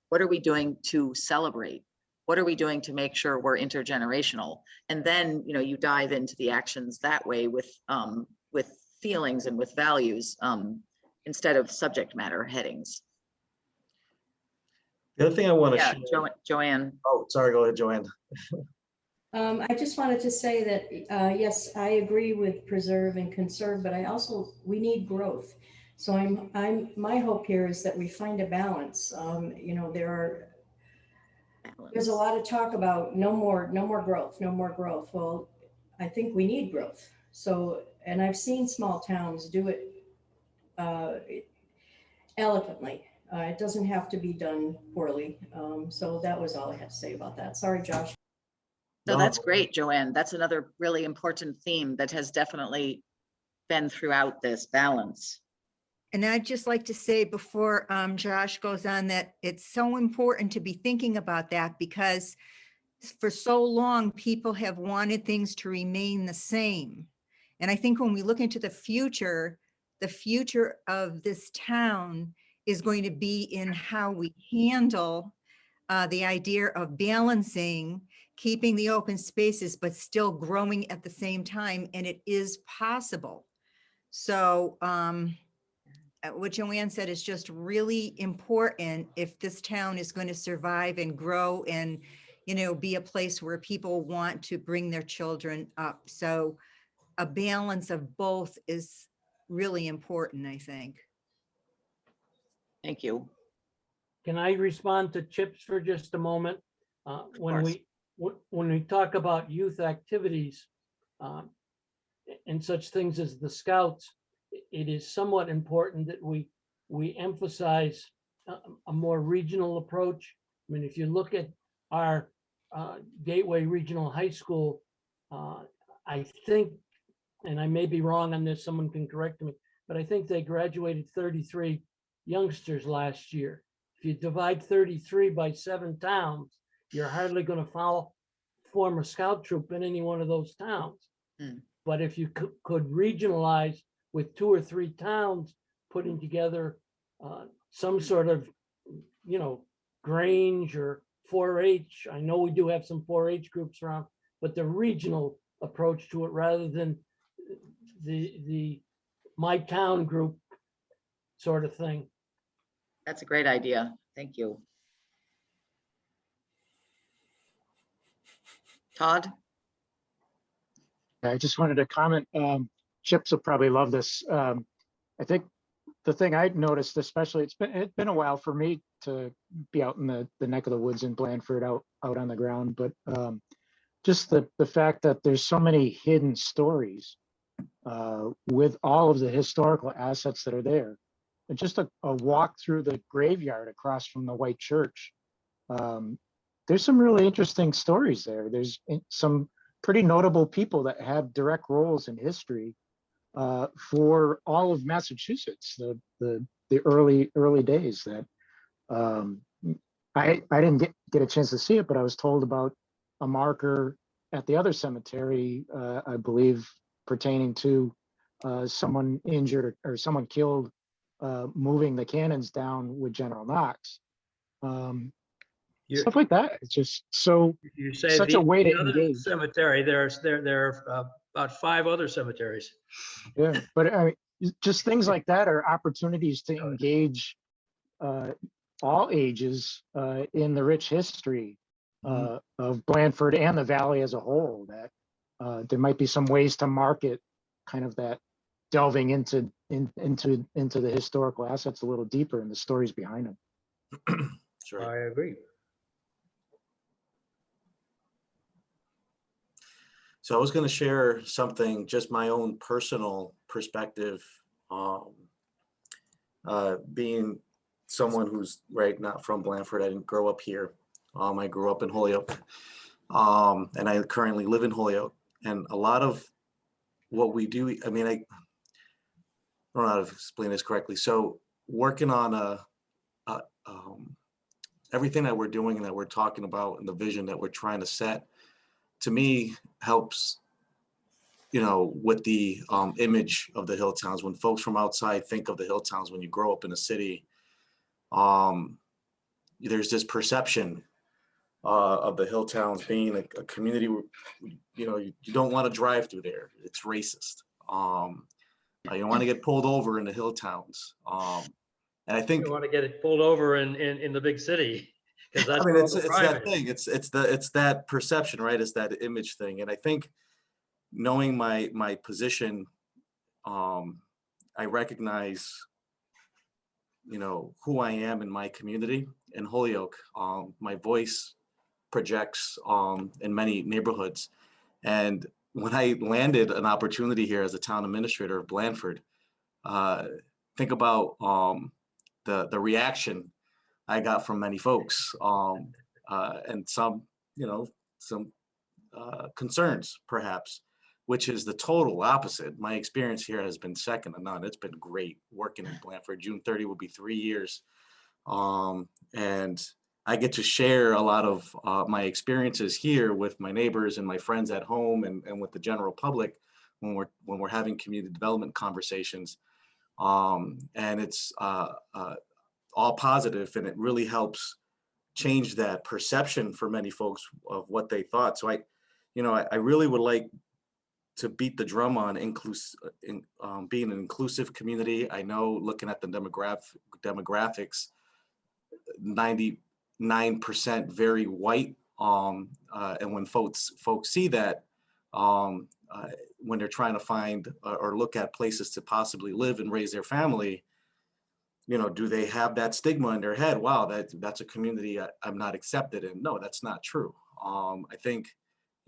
What are we doing to celebrate? What are we doing to make sure we're intergenerational? And then, you dive into the actions that way with feelings and with values, instead of subject matter headings. The other thing I want to share, Joanne. Oh, sorry, go ahead, Joanne. I just wanted to say that, yes, I agree with preserve and conserve, but we need growth. So my hope here is that we find a balance. There's a lot of talk about no more growth, no more growth. Well, I think we need growth. So, and I've seen small towns do it eloquently. It doesn't have to be done poorly. So that was all I had to say about that. Sorry, Josh. No, that's great, Joanne. That's another really important theme that has definitely been throughout this balance. And I'd just like to say before Josh goes on that it's so important to be thinking about that, because for so long, people have wanted things to remain the same. And I think when we look into the future of this town is going to be in how we handle the idea of balancing, keeping the open spaces, but still growing at the same time. And it is possible. So what Joanne said is just really important if this town is going to survive and grow and, be a place where people want to bring their children up. So a balance of both is really important, I think. Thank you. Can I respond to Chips for just a moment? When we talk about youth activities and such things as the Scouts, it is somewhat important that we emphasize a more regional approach. I mean, if you look at our Gateway Regional High School, I think, and I may be wrong on this, someone can correct me, but I think they graduated 33 youngsters last year. If you divide 33 by 7 towns, you're hardly going to form a scout troop in any one of those towns. Mm. But if you could regionalize with 2 or 3 towns, putting together some sort of, Grange or 4-H. I know we do have some 4-H groups around, but the regional approach to it rather than the my town group sort of thing. That's a great idea. Thank you. Todd? I just wanted to comment. Chips will probably love this. I think the thing I noticed, especially, it's been a while for me to be out in the neck of the woods in Blandford, out on the ground, but just the fact that there's so many hidden stories with all of the historical assets that are there. And just a walk through the graveyard across from the white church. There's some really interesting stories there. There's some pretty notable people that had direct roles in history for all of Massachusetts, the early days that I didn't get a chance to see it, but I was told about a marker at the other cemetery, I believe pertaining to someone injured or someone killed moving the cannons down with General Knox. Stuff like that. It's just You say such a way to other engage. cemetery, there are about 5 other cemeteries. Yeah, but I mean, just things like that are opportunities to engage all ages in the rich history of Blandford and the valley as a whole. That there might be some ways to market kind of that delving into the historical assets a little deeper and the stories behind them. Sure. I agree. So I was going to share something, just my own personal perspective, being someone who's not from Blandford. I didn't grow up here. I grew up in Holyoke, and I currently live in Holyoke. And a lot of what we do, I mean, I don't know how to explain this correctly. So working on everything that we're doing and that we're talking about and the vision that we're trying to set, to me, helps, with the image of the hill towns. When folks from outside think of the hill towns, when you grow up in a city, there's this perception of the hill towns being a community where, you don't want to drive through there. It's racist. You don't want to get pulled over in the hill towns. And I think You want to get it pulled over in the big city. Because I that's mean, where all it's the it's crime that is. thing. It's that perception, right? It's that image thing. And I think knowing my position, I recognize, who I am in my community in Holyoke. My voice projects in many neighborhoods. And when I landed an opportunity here as a town administrator of Blandford, think about the reaction I got from many folks, and some concerns perhaps, which is the total opposite. My experience here has been second to none. It's been great working in Blandford. June 30 will be 3 years. And I get to share a lot of my experiences here with my neighbors and my friends at home and with the general public when we're having community development conversations. And it's all positive, and it really helps change that perception for many folks of what they thought. So I really would like to beat the drum on being an inclusive community. I know, looking at the demographics, 99% very white. And when folks see that, when they're trying to find or look at places to possibly live and raise their family, do they have that stigma in their head? Wow, that's a community I'm not accepted in. No, that's not true. I think,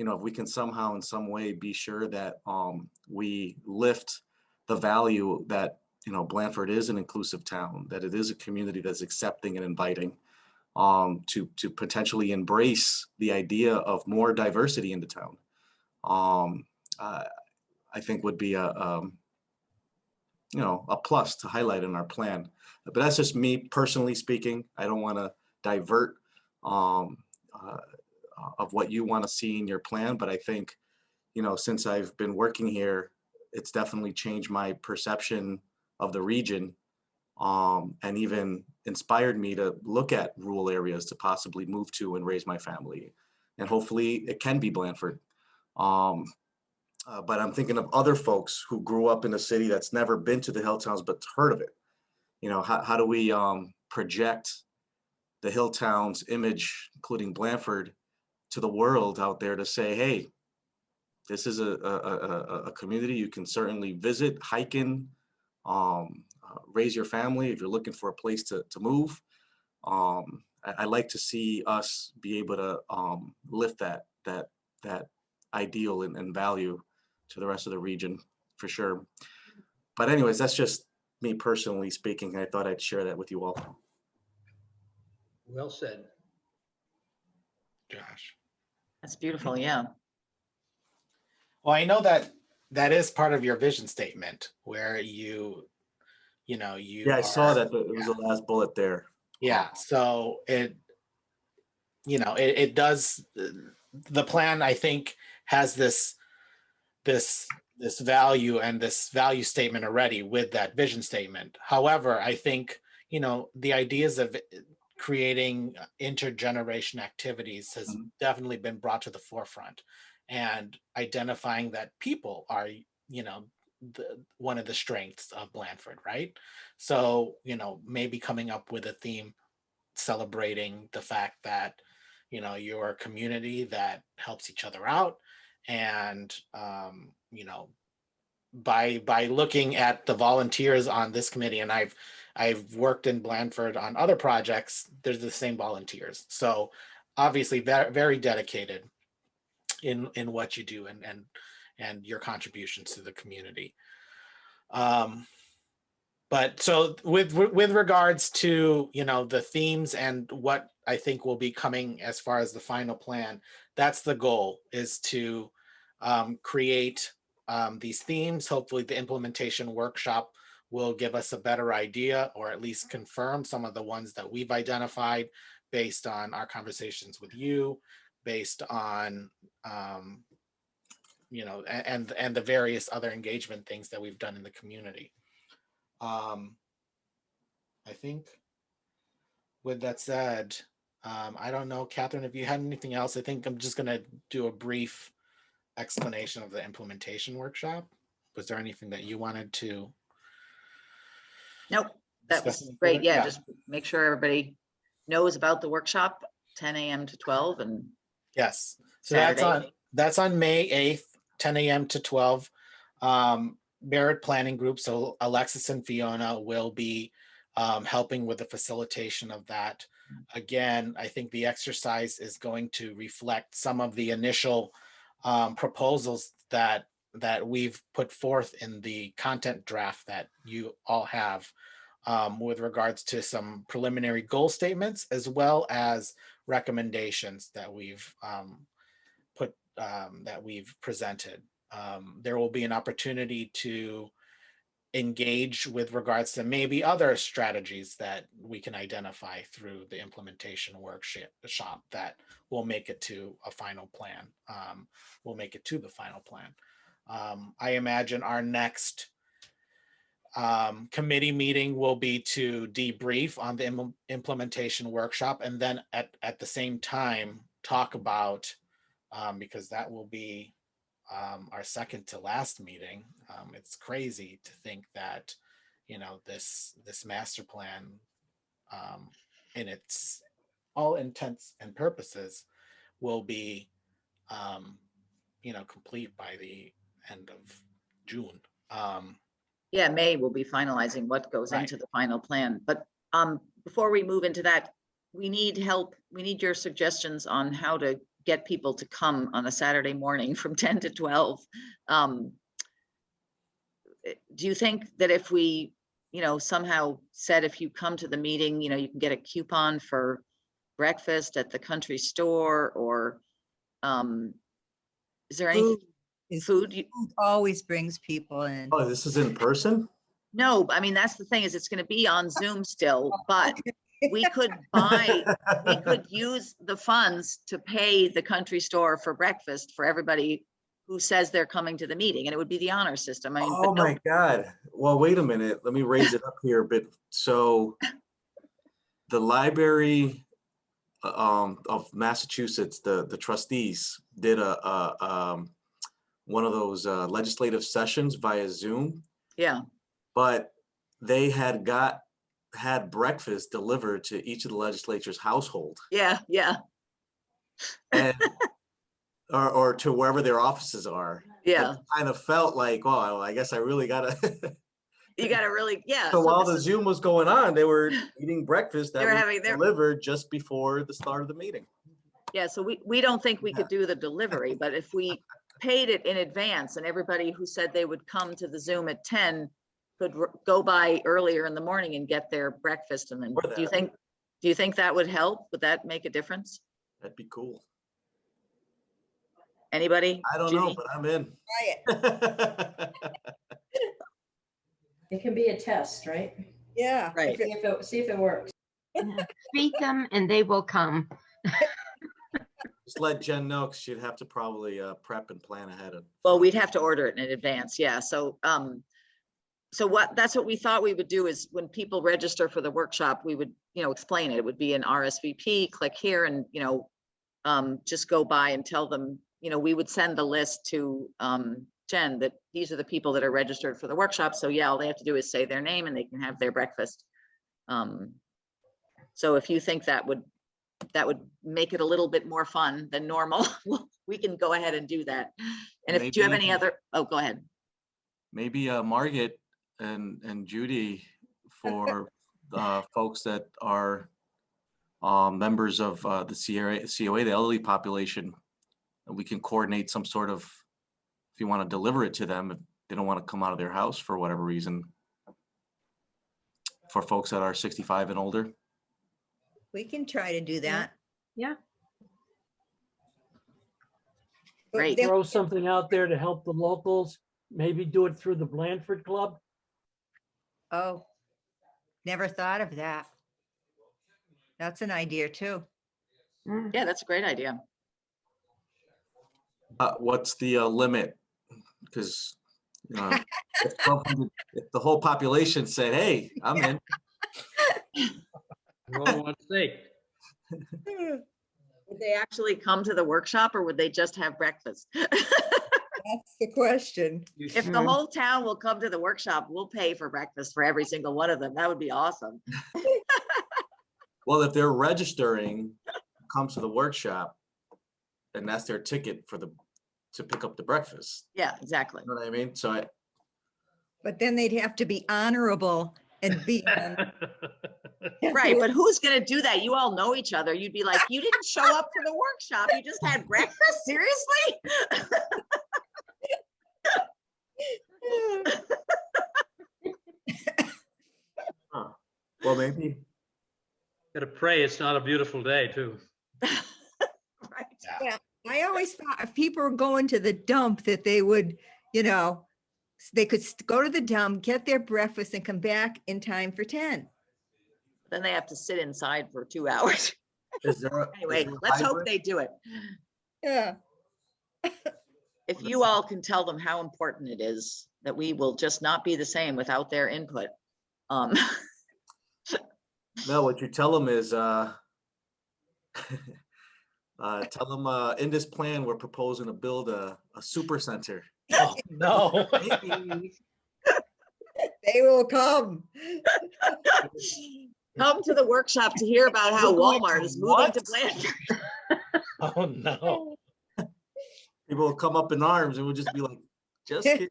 if we can somehow in some way be sure that we lift the value that, Blandford is an inclusive town, that it is a community that's accepting and inviting, to potentially embrace the idea of more diversity in the town, I think would be a plus to highlight in our plan. But that's just me personally speaking. I don't want to divert of what you want to see in your plan, but I think, since I've been working here, it's definitely changed my perception of the region, and even inspired me to look at rural areas to possibly move to and raise my family. And hopefully it can be Blandford. But I'm thinking of other folks who grew up in a city that's never been to the hill towns but heard of it. How do we project the hill towns image, including Blandford, to the world out there to say, hey, this is a community you can certainly visit, hike in, raise your family if you're looking for a place to move. I like to see us be able to lift that ideal and value to the rest of the region, for sure. But anyways, that's just me personally speaking. I thought I'd share that with you all. Well said. Josh. That's beautiful. Yeah. Well, I know that is part of your vision statement, where you I saw that it was the last bullet there. Yeah, so it does, the plan, I think, has this value and this value statement already with that vision statement. However, I think, the ideas of creating intergeneration activities has definitely been brought to the forefront, and identifying that people are, one of the strengths of Blandford, right? So, maybe coming up with a theme celebrating the fact that, you're a community that helps each other out. And, by looking at the volunteers on this committee, and I've worked in Blandford on other projects, there's the same volunteers. So obviously very, very dedicated in what you do and your contributions to the community. But so with regards to, the themes and what I think will be coming as far as the final plan, that's the goal, is to create these themes. Hopefully the implementation workshop will give us a better idea, or at least confirm some of the ones that we've identified based on our conversations with you, based on, and the various other engagement things that we've done in the community. I think with that said, I don't know, Catherine, if you had anything else. I think I'm just going to do a brief explanation of the implementation workshop. Was there anything that you wanted to? Nope, that was great. Yeah, just make sure everybody knows about the workshop, 10 a.m. to 12 and Yes. So Saturday. that's on May 8th, 10 a.m. to 12. Merit Planning Group. So Alexis and Fiona will be helping with the facilitation of that. Again, I think the exercise is going to reflect some of the initial proposals that we've put forth in the content draft that you all have with regards to some preliminary goal statements, as well as recommendations that we've presented. There will be an opportunity to engage with regards to maybe other strategies that we can identify through the implementation workshop that will make it to a final plan. We'll make it to the final plan. I imagine our next committee meeting will be to debrief on the implementation workshop, and then at the same time talk about, because that will be our second to last meeting. It's crazy to think that, this master plan, in its all intents and purposes, will be, complete by the end of June. Yeah, May will be finalizing what goes Right. into the final plan. But before we move into that, we need help. We need your suggestions on how to get people to come on a Saturday morning from 10 to 12. Do you think that if we, somehow said if you come to the meeting, you can get a coupon for breakfast at the country store, or is there any food? Food always brings people in. Oh, this is in person? No, I mean, that's the thing, is it's going to be on Zoom still, but we could use the funds to pay the country store for breakfast for everybody who says they're coming to the meeting, and it would be the honor system. I mean, Oh my God. Well, wait a minute. Let me raise it up here a bit. So the Library of Massachusetts, the trustees did one of those legislative sessions via Zoom. Yeah. But they had breakfast delivered to each of the legislature's household. Yeah. And or to wherever their offices are. Yeah. And kind of felt like, oh, I guess I really gotta. You gotta really, yeah. So while the Zoom was going on, they were eating breakfast that was their delivered just before the start of the meeting. Yeah, so we don't think we could do the delivery, but if we paid it in advance and everybody who said they would come to the Zoom at 10 could go by earlier in the morning and get their breakfast, and then do you think that would help? Would that make a difference? That'd be cool. Anybody? I don't know, but I'm in. It can be a test, right? Yeah. Right. See if it works. Feed them and they will come. Just let Jen know, because she'd have to probably prep and plan ahead of. Well, we'd have to order it in advance, yeah. So that's what we thought we would do, is when people register for the workshop, we would, explain it. It would be an RSVP, click here, and, just go by and tell them, we would send the list to Jen that these are the people that are registered for the workshop. So yeah, all they have to do is say their name and they can have their breakfast. So if you think that would make it a little bit more fun than normal, we can go ahead and do that. And if do you have any other, go ahead. Maybe Margaret and Judy, for folks that are members of the COA, the elderly population, we can coordinate some sort of, if you want to deliver it to them, if they don't want to come out of their house for whatever reason, for folks that are 65 and older. We can try to do that. Yeah. Great. Throw something out there to help the locals, maybe do it through the Blandford Club. Oh, never thought of that. That's an idea too. Yeah, that's a great idea. What's the limit? Because if the whole population said, "Hey, I'm in," Roll one steak. Would they actually come to the workshop, or would they just have breakfast? That's the question. If the whole town will come to the workshop, we'll pay for breakfast for every single one of them. That would be awesome. Well, if they're registering, come to the workshop, and that's their ticket to pick up the breakfast. Yeah, exactly. You know what I mean? So But then they'd have to be honorable and be on. Right, but who's gonna do that? You all know each other. You'd be like, you didn't show up for the workshop. You just had breakfast? Seriously? well, maybe. Gotta pray it's not a beautiful day, too. Right. Yeah, I always thought if people were going to the dump that they would, you know, they could go to the dump, get their breakfast and come back in time for 10. Then they have to sit inside for 2 hours. Is there Anyway, let's hope they do it. Yeah. If you all can tell them how important it is that we will just not be the same without their input. No, what you tell them is, tell them in this plan, we're proposing to build a super center. Oh, no. They will come. Come to the workshop to hear about how Walmart is moving to Blandford. Oh, no. People will come up in arms and we'll just be like, just kidding.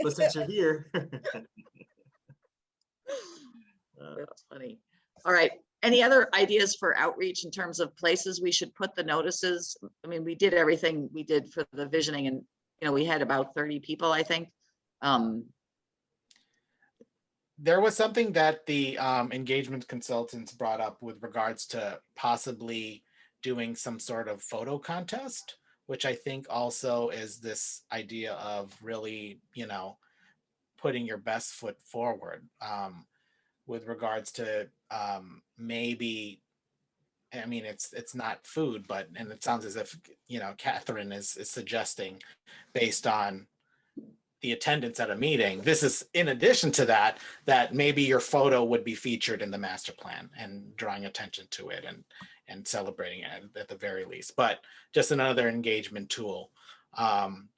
But since you're here. That's funny. All right. Any other ideas for outreach in terms of places we should put the notices? I mean, we did everything we did for the visioning and, you know, we had about 30 people, I think. There was something that the engagement consultants brought up with regards to possibly doing some sort of photo contest, which I think also is this idea of really, you know, putting your best foot forward with regards to maybe, I mean, it's not food, but, and it sounds as if, you know, Catherine is suggesting based on the attendance at a meeting. This is in addition to that, that maybe your photo would be featured in the master plan and drawing attention to it and celebrating it at the very least, but just another engagement tool and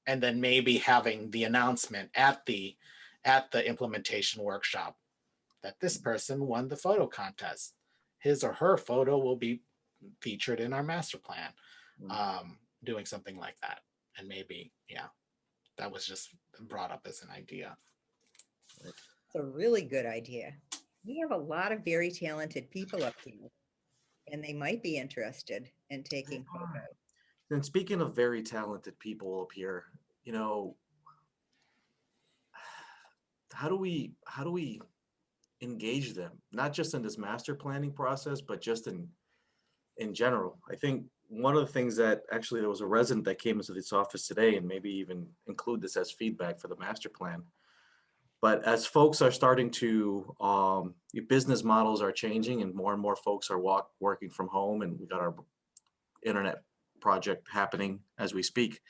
then maybe having the announcement at the implementation workshop that this person won the photo contest. His or her photo will be featured in our master plan, doing something like that. And maybe, yeah, that was just brought up as an idea. It's a really good idea. We have a lot of very talented people up here, and they might be interested in taking photos. And speaking of very talented people up here, you know, how do we engage them? Not just in this master planning process, but just in general. I think one of the things that actually there was a resident that came into this office today, and maybe even include this as feedback for the master plan. But as folks are starting to, business models are changing and more folks are working from home, and we got our internet project happening as we speak.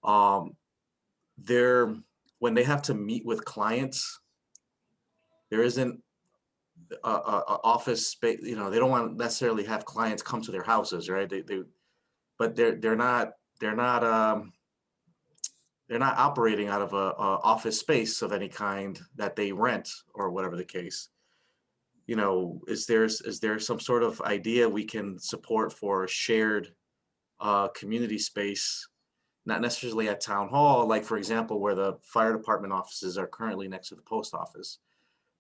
When they have to meet with clients, there isn't a office space, you know, they don't want to necessarily have clients come to their houses, right? But they're not operating out of a office space of any kind that they rent or whatever the case. You know, is there some sort of idea we can support for shared community space, not necessarily at town hall, like for example, where the fire department offices are currently next to the post office.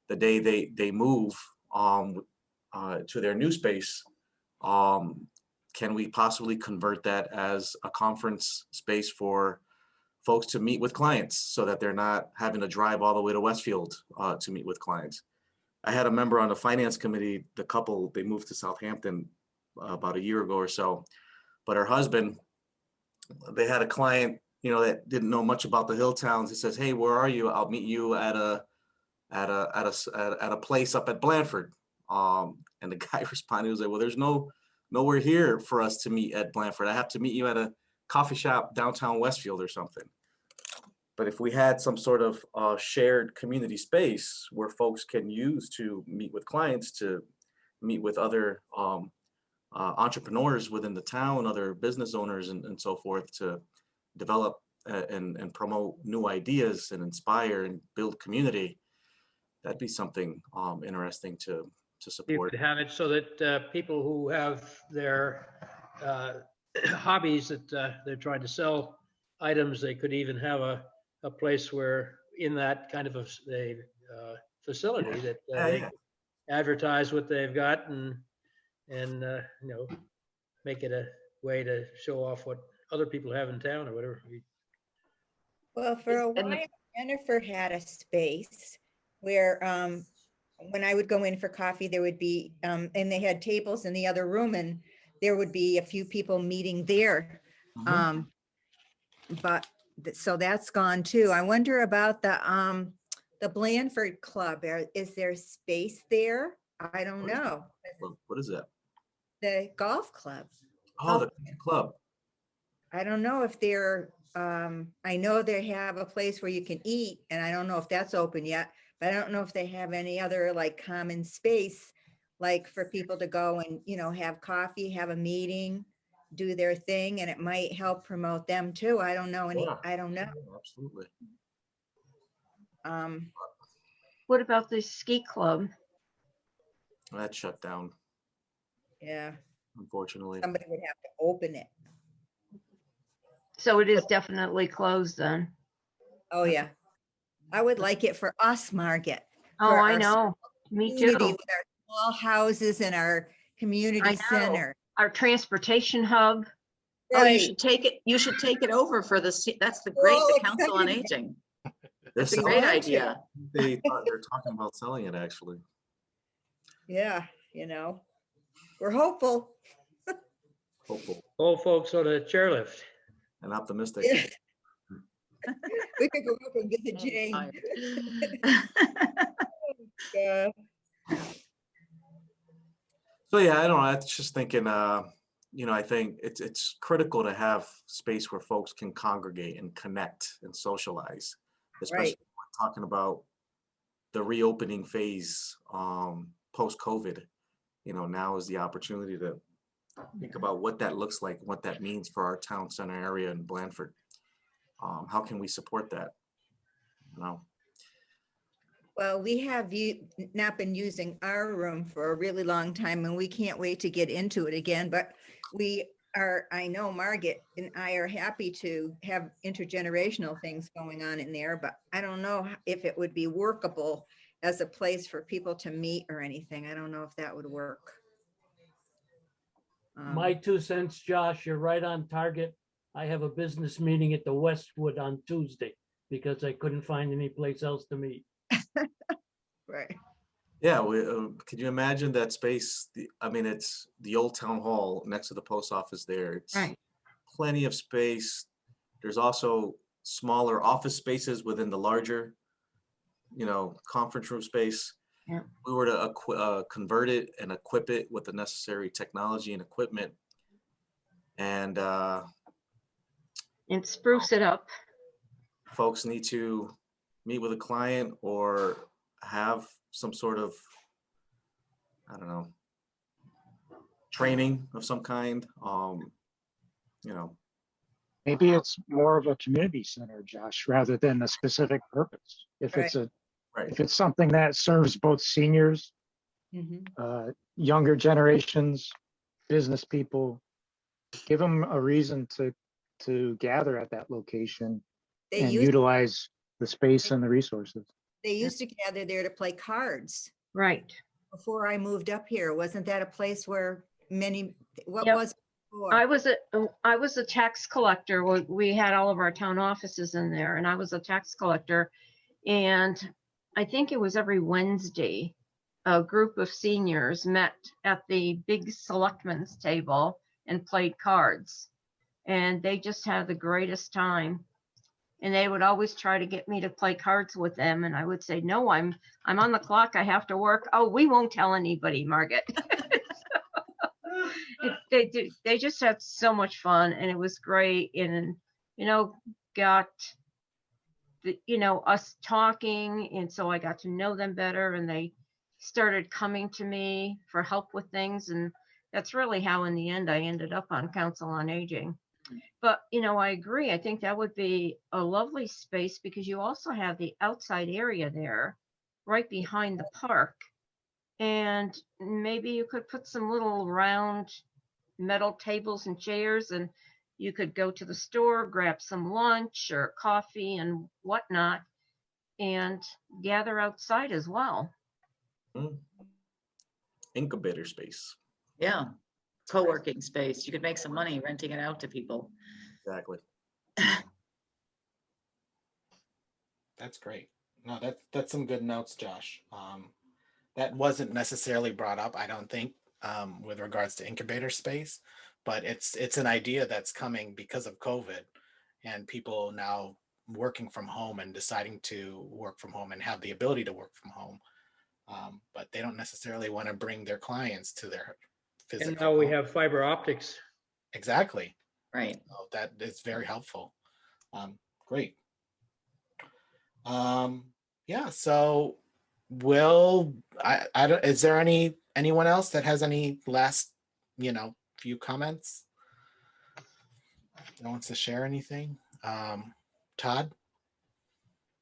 The day they move to their new space, can we possibly convert that as a conference space for folks to meet with clients so that they're not having to drive all the way to Westfield to meet with clients? I had a member on the finance committee, the couple, they moved to Southampton about a year ago or so, but her husband, they had a client, you know, that didn't know much about the hill towns. He says, "Hey, where are you? I'll meet you at a place up at Blandford." And the guy responded, he was like, "Well, there's nowhere here for us to meet at Blandford. I have to meet you at a coffee shop downtown Westfield or something." But if we had some sort of shared community space where folks can use to meet with clients, to meet with other entrepreneurs within the town, other business owners and so forth, to develop and promote new ideas and inspire and build community, that'd be something interesting to to You support. could have it so that people who have their hobbies that they're trying to sell items, they could even have a place where in that kind of a facility that they Yeah. advertise what they've got and you know, make it a way to show off what other people have in town or whatever. Well, for a And while, the- Jennifer had a space where when I would go in for coffee, there would be, and they had tables in the other room and there would be a few people meeting there. Mhm. But so that's gone too. I wonder about the Blandford Club. Is there space there? I don't What is know. What is that? The golf club. Oh, the club. I don't know if they're, I know they have a place where you can eat and I don't know if that's open yet, but I don't know if they have any other like common space, like for people to go and, you know, have coffee, have a meeting, do their thing, and it might help promote them too. I don't know any, Yeah. I don't know. Yeah, absolutely. What about the ski club? That shut down, Yeah, unfortunately. somebody would have to open it. So it is definitely closed then. Oh, yeah. I would like it for us, Margaret. Oh, for I our know. Me community too. with our small houses and our community I know. center. Our transportation hub. Oh, you Right. should take it, you should take it over for that's the We're great, all the Council on excited. Aging. They're That's a selling great want it. to. idea. They're talking about selling it, actually. Yeah, you know, we're hopeful. Hopeful Old folks on a chairlift. and optimistic. Yeah. We could go up and visit Oh, Jane. tired. Yeah. So yeah, I don't know. I was just thinking, you know, I think it's critical to have space where folks can congregate and connect and socialize, especially Right. when we're talking about the reopening phase post-COVID. You know, now is the opportunity to think about what that looks like, what that means for our town center area in Blandford. How can we support that? You know, Well, we have not been using our room for a really long time and we can't wait to get into it again, but we are, I know Margaret and I are happy to have intergenerational things going on in there, but I don't know if it would be workable as a place for people to meet or anything. I don't know if that would work. My 2 cents, Josh, you're right on target. I have a business meeting at the Westwood on Tuesday because I couldn't find any place else to meet. Right. yeah. Could you imagine that space? I mean, it's the old town hall next to the post office there. It's Right. plenty of space. There's also smaller office spaces within the larger, you know, conference room space. Yeah. We were to convert it and equip it with the necessary technology and equipment, and And spruce it up. folks need to meet with a client or have some sort of, I don't know, training of some kind. You know, Maybe it's more of a community center, Josh, rather than a specific purpose. If Right. it's a, right. if it's something that serves both seniors, Mhm. younger generations, business people, give them a reason to gather at that location They and used, utilize the space and the resources. they used to gather there to play cards Right. before I moved up here. Wasn't that a place where many, what Yep. was it before? I was a tax collector. We had all of our town offices in there and I was a tax collector. And I think it was every Wednesday, a group of seniors met at the big selectmen's table and played cards. And they just had the greatest time. And they would always try to get me to play cards with them. And I would say, no, I'm on the clock. I have to work. Oh, we won't tell anybody, Margaret. They just had so much fun and it was great. And, you know, got us talking. And so I got to know them better and they started coming to me for help with things. And that's really how in the end I ended up on Council on Aging. But, I agree. I think that would be a lovely space because you also have the outside area there right behind the park. And maybe you could put some little round metal tables and chairs, and you could go to the store, grab some lunch or coffee and whatnot, and gather outside as well. Incubator space. Yeah, co-working space. You could make some money renting it out to people. Exactly. That's great. No, that's some good notes, Josh. That wasn't necessarily brought up, I don't think, with regards to incubator space, but it's an idea that's coming because of COVID and people now working from home and deciding to work from home and have the ability to work from home. But they don't necessarily want to bring their clients to their physical. And now we home. have fiber optics. Exactly. Right. So that is very helpful. Great. Yeah, so I don't, is there anyone else that has any last, few comments? No one wants to share anything? Todd?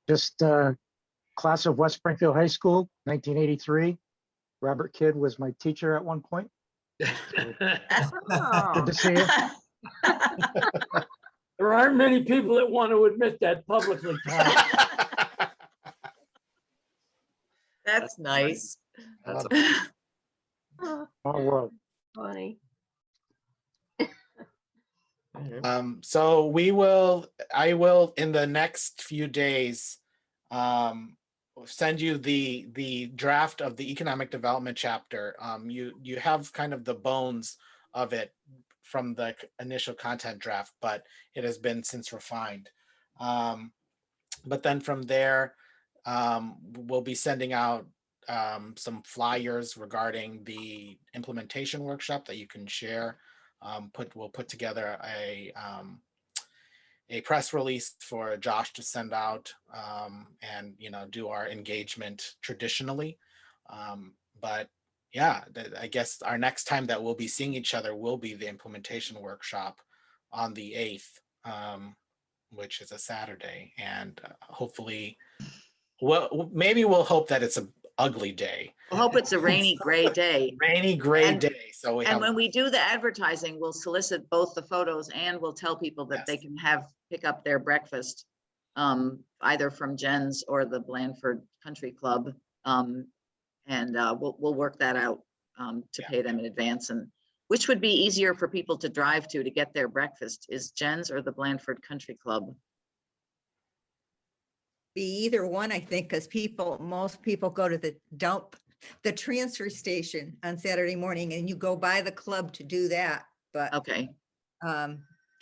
Just class of West Springfield High School, 1983. Robert Kidd was my teacher at one point. Good to see you. There aren't many people that want to admit that publicly, Todd. That's nice. That's Small world. Funny. So I will in the next few days send you the draft of the economic development chapter. You have kind of the bones of it from the initial content draft, but it has been since refined. But then from there, we'll be sending out some flyers regarding the implementation workshop that you can share. We'll put together a press release for Josh to send out and do our engagement traditionally. But yeah, I guess our next time that we'll be seeing each other will be the implementation workshop on the 8th, which is a Saturday, and hopefully, well, maybe we'll hope that it's an ugly day. I hope it's a rainy, gray day. Rainy, gray And- day. So when we do the advertising, we'll solicit both the photos and we'll tell people that they can pick up their breakfast either from Jen's or the Blandford Country Club. And we'll work that out to pay them in advance. And which would be easier for people to drive to get their breakfast, is Jen's or the Blandford Country Club? Be either one, I think, because most people go to the transfer station on Saturday morning, and you go by the club to do that. But Okay.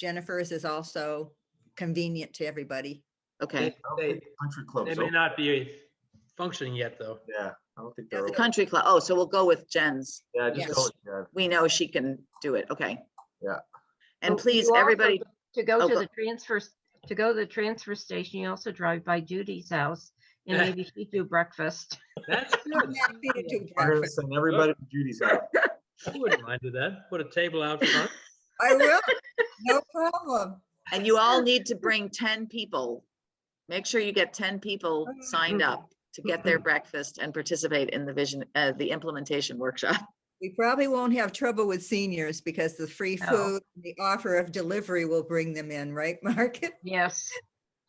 Jennifer's is also convenient to everybody. Okay. Country clubs. They may not be functioning yet, though. Yeah, I don't think Yeah, they're the open. Country Club. Oh, so we'll go with Jen's. Yeah, just Yes. go with Jen. We know she can do it. Okay. Yeah. And But please, you also- everybody, To go Oh, to go- to go to the transfer station, you also drive by Judy's house and maybe she'd do breakfast. That's I'm good. happy to do We're gonna breakfast. send everybody to Judy's house. I wouldn't mind do that. Put a table out front. I will, no problem. and you all need to bring 10 people. Make sure you get 10 people signed up to get their breakfast and participate in the implementation workshop. We probably won't have trouble with seniors because the free No. food, the offer of delivery will bring them in, right, Mark? Yes.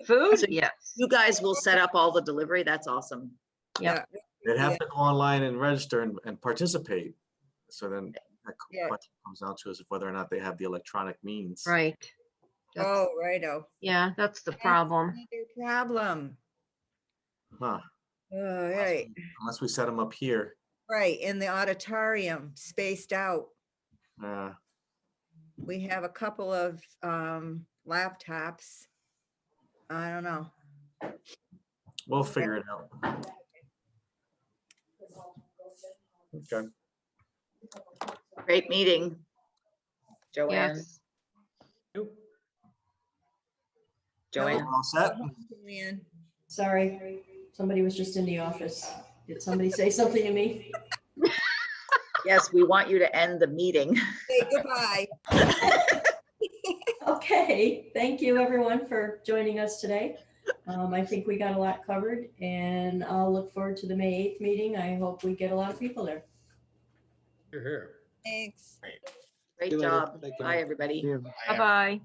Food? So Yes. You guys will set up all the delivery. That's awesome. Yeah. They'd have to go online and register and participate. So then that Yeah. question comes down to is whether or not they have the electronic means. Right. That's- Oh, righto. Yeah, that's the That's problem. another problem. Huh. All right, Unless we set them up here. right, in the auditorium, spaced out. Uh, We have a couple of laptops. I don't know. we'll figure it out. Okay. Great meeting. Joanne, Yes. Joanne. We're all set? Julian. Sorry, somebody was just in the office. Did somebody say something to me? Yes, we want you to end the meeting. Say goodbye. Okay, thank you everyone for joining us today. I think we got a lot covered, and I'll look forward to the May 8th meeting. I hope we get a lot of people there. You're here. Thanks. Great See you later. job. Thank you. Bye, everybody. Yeah. Bye-bye.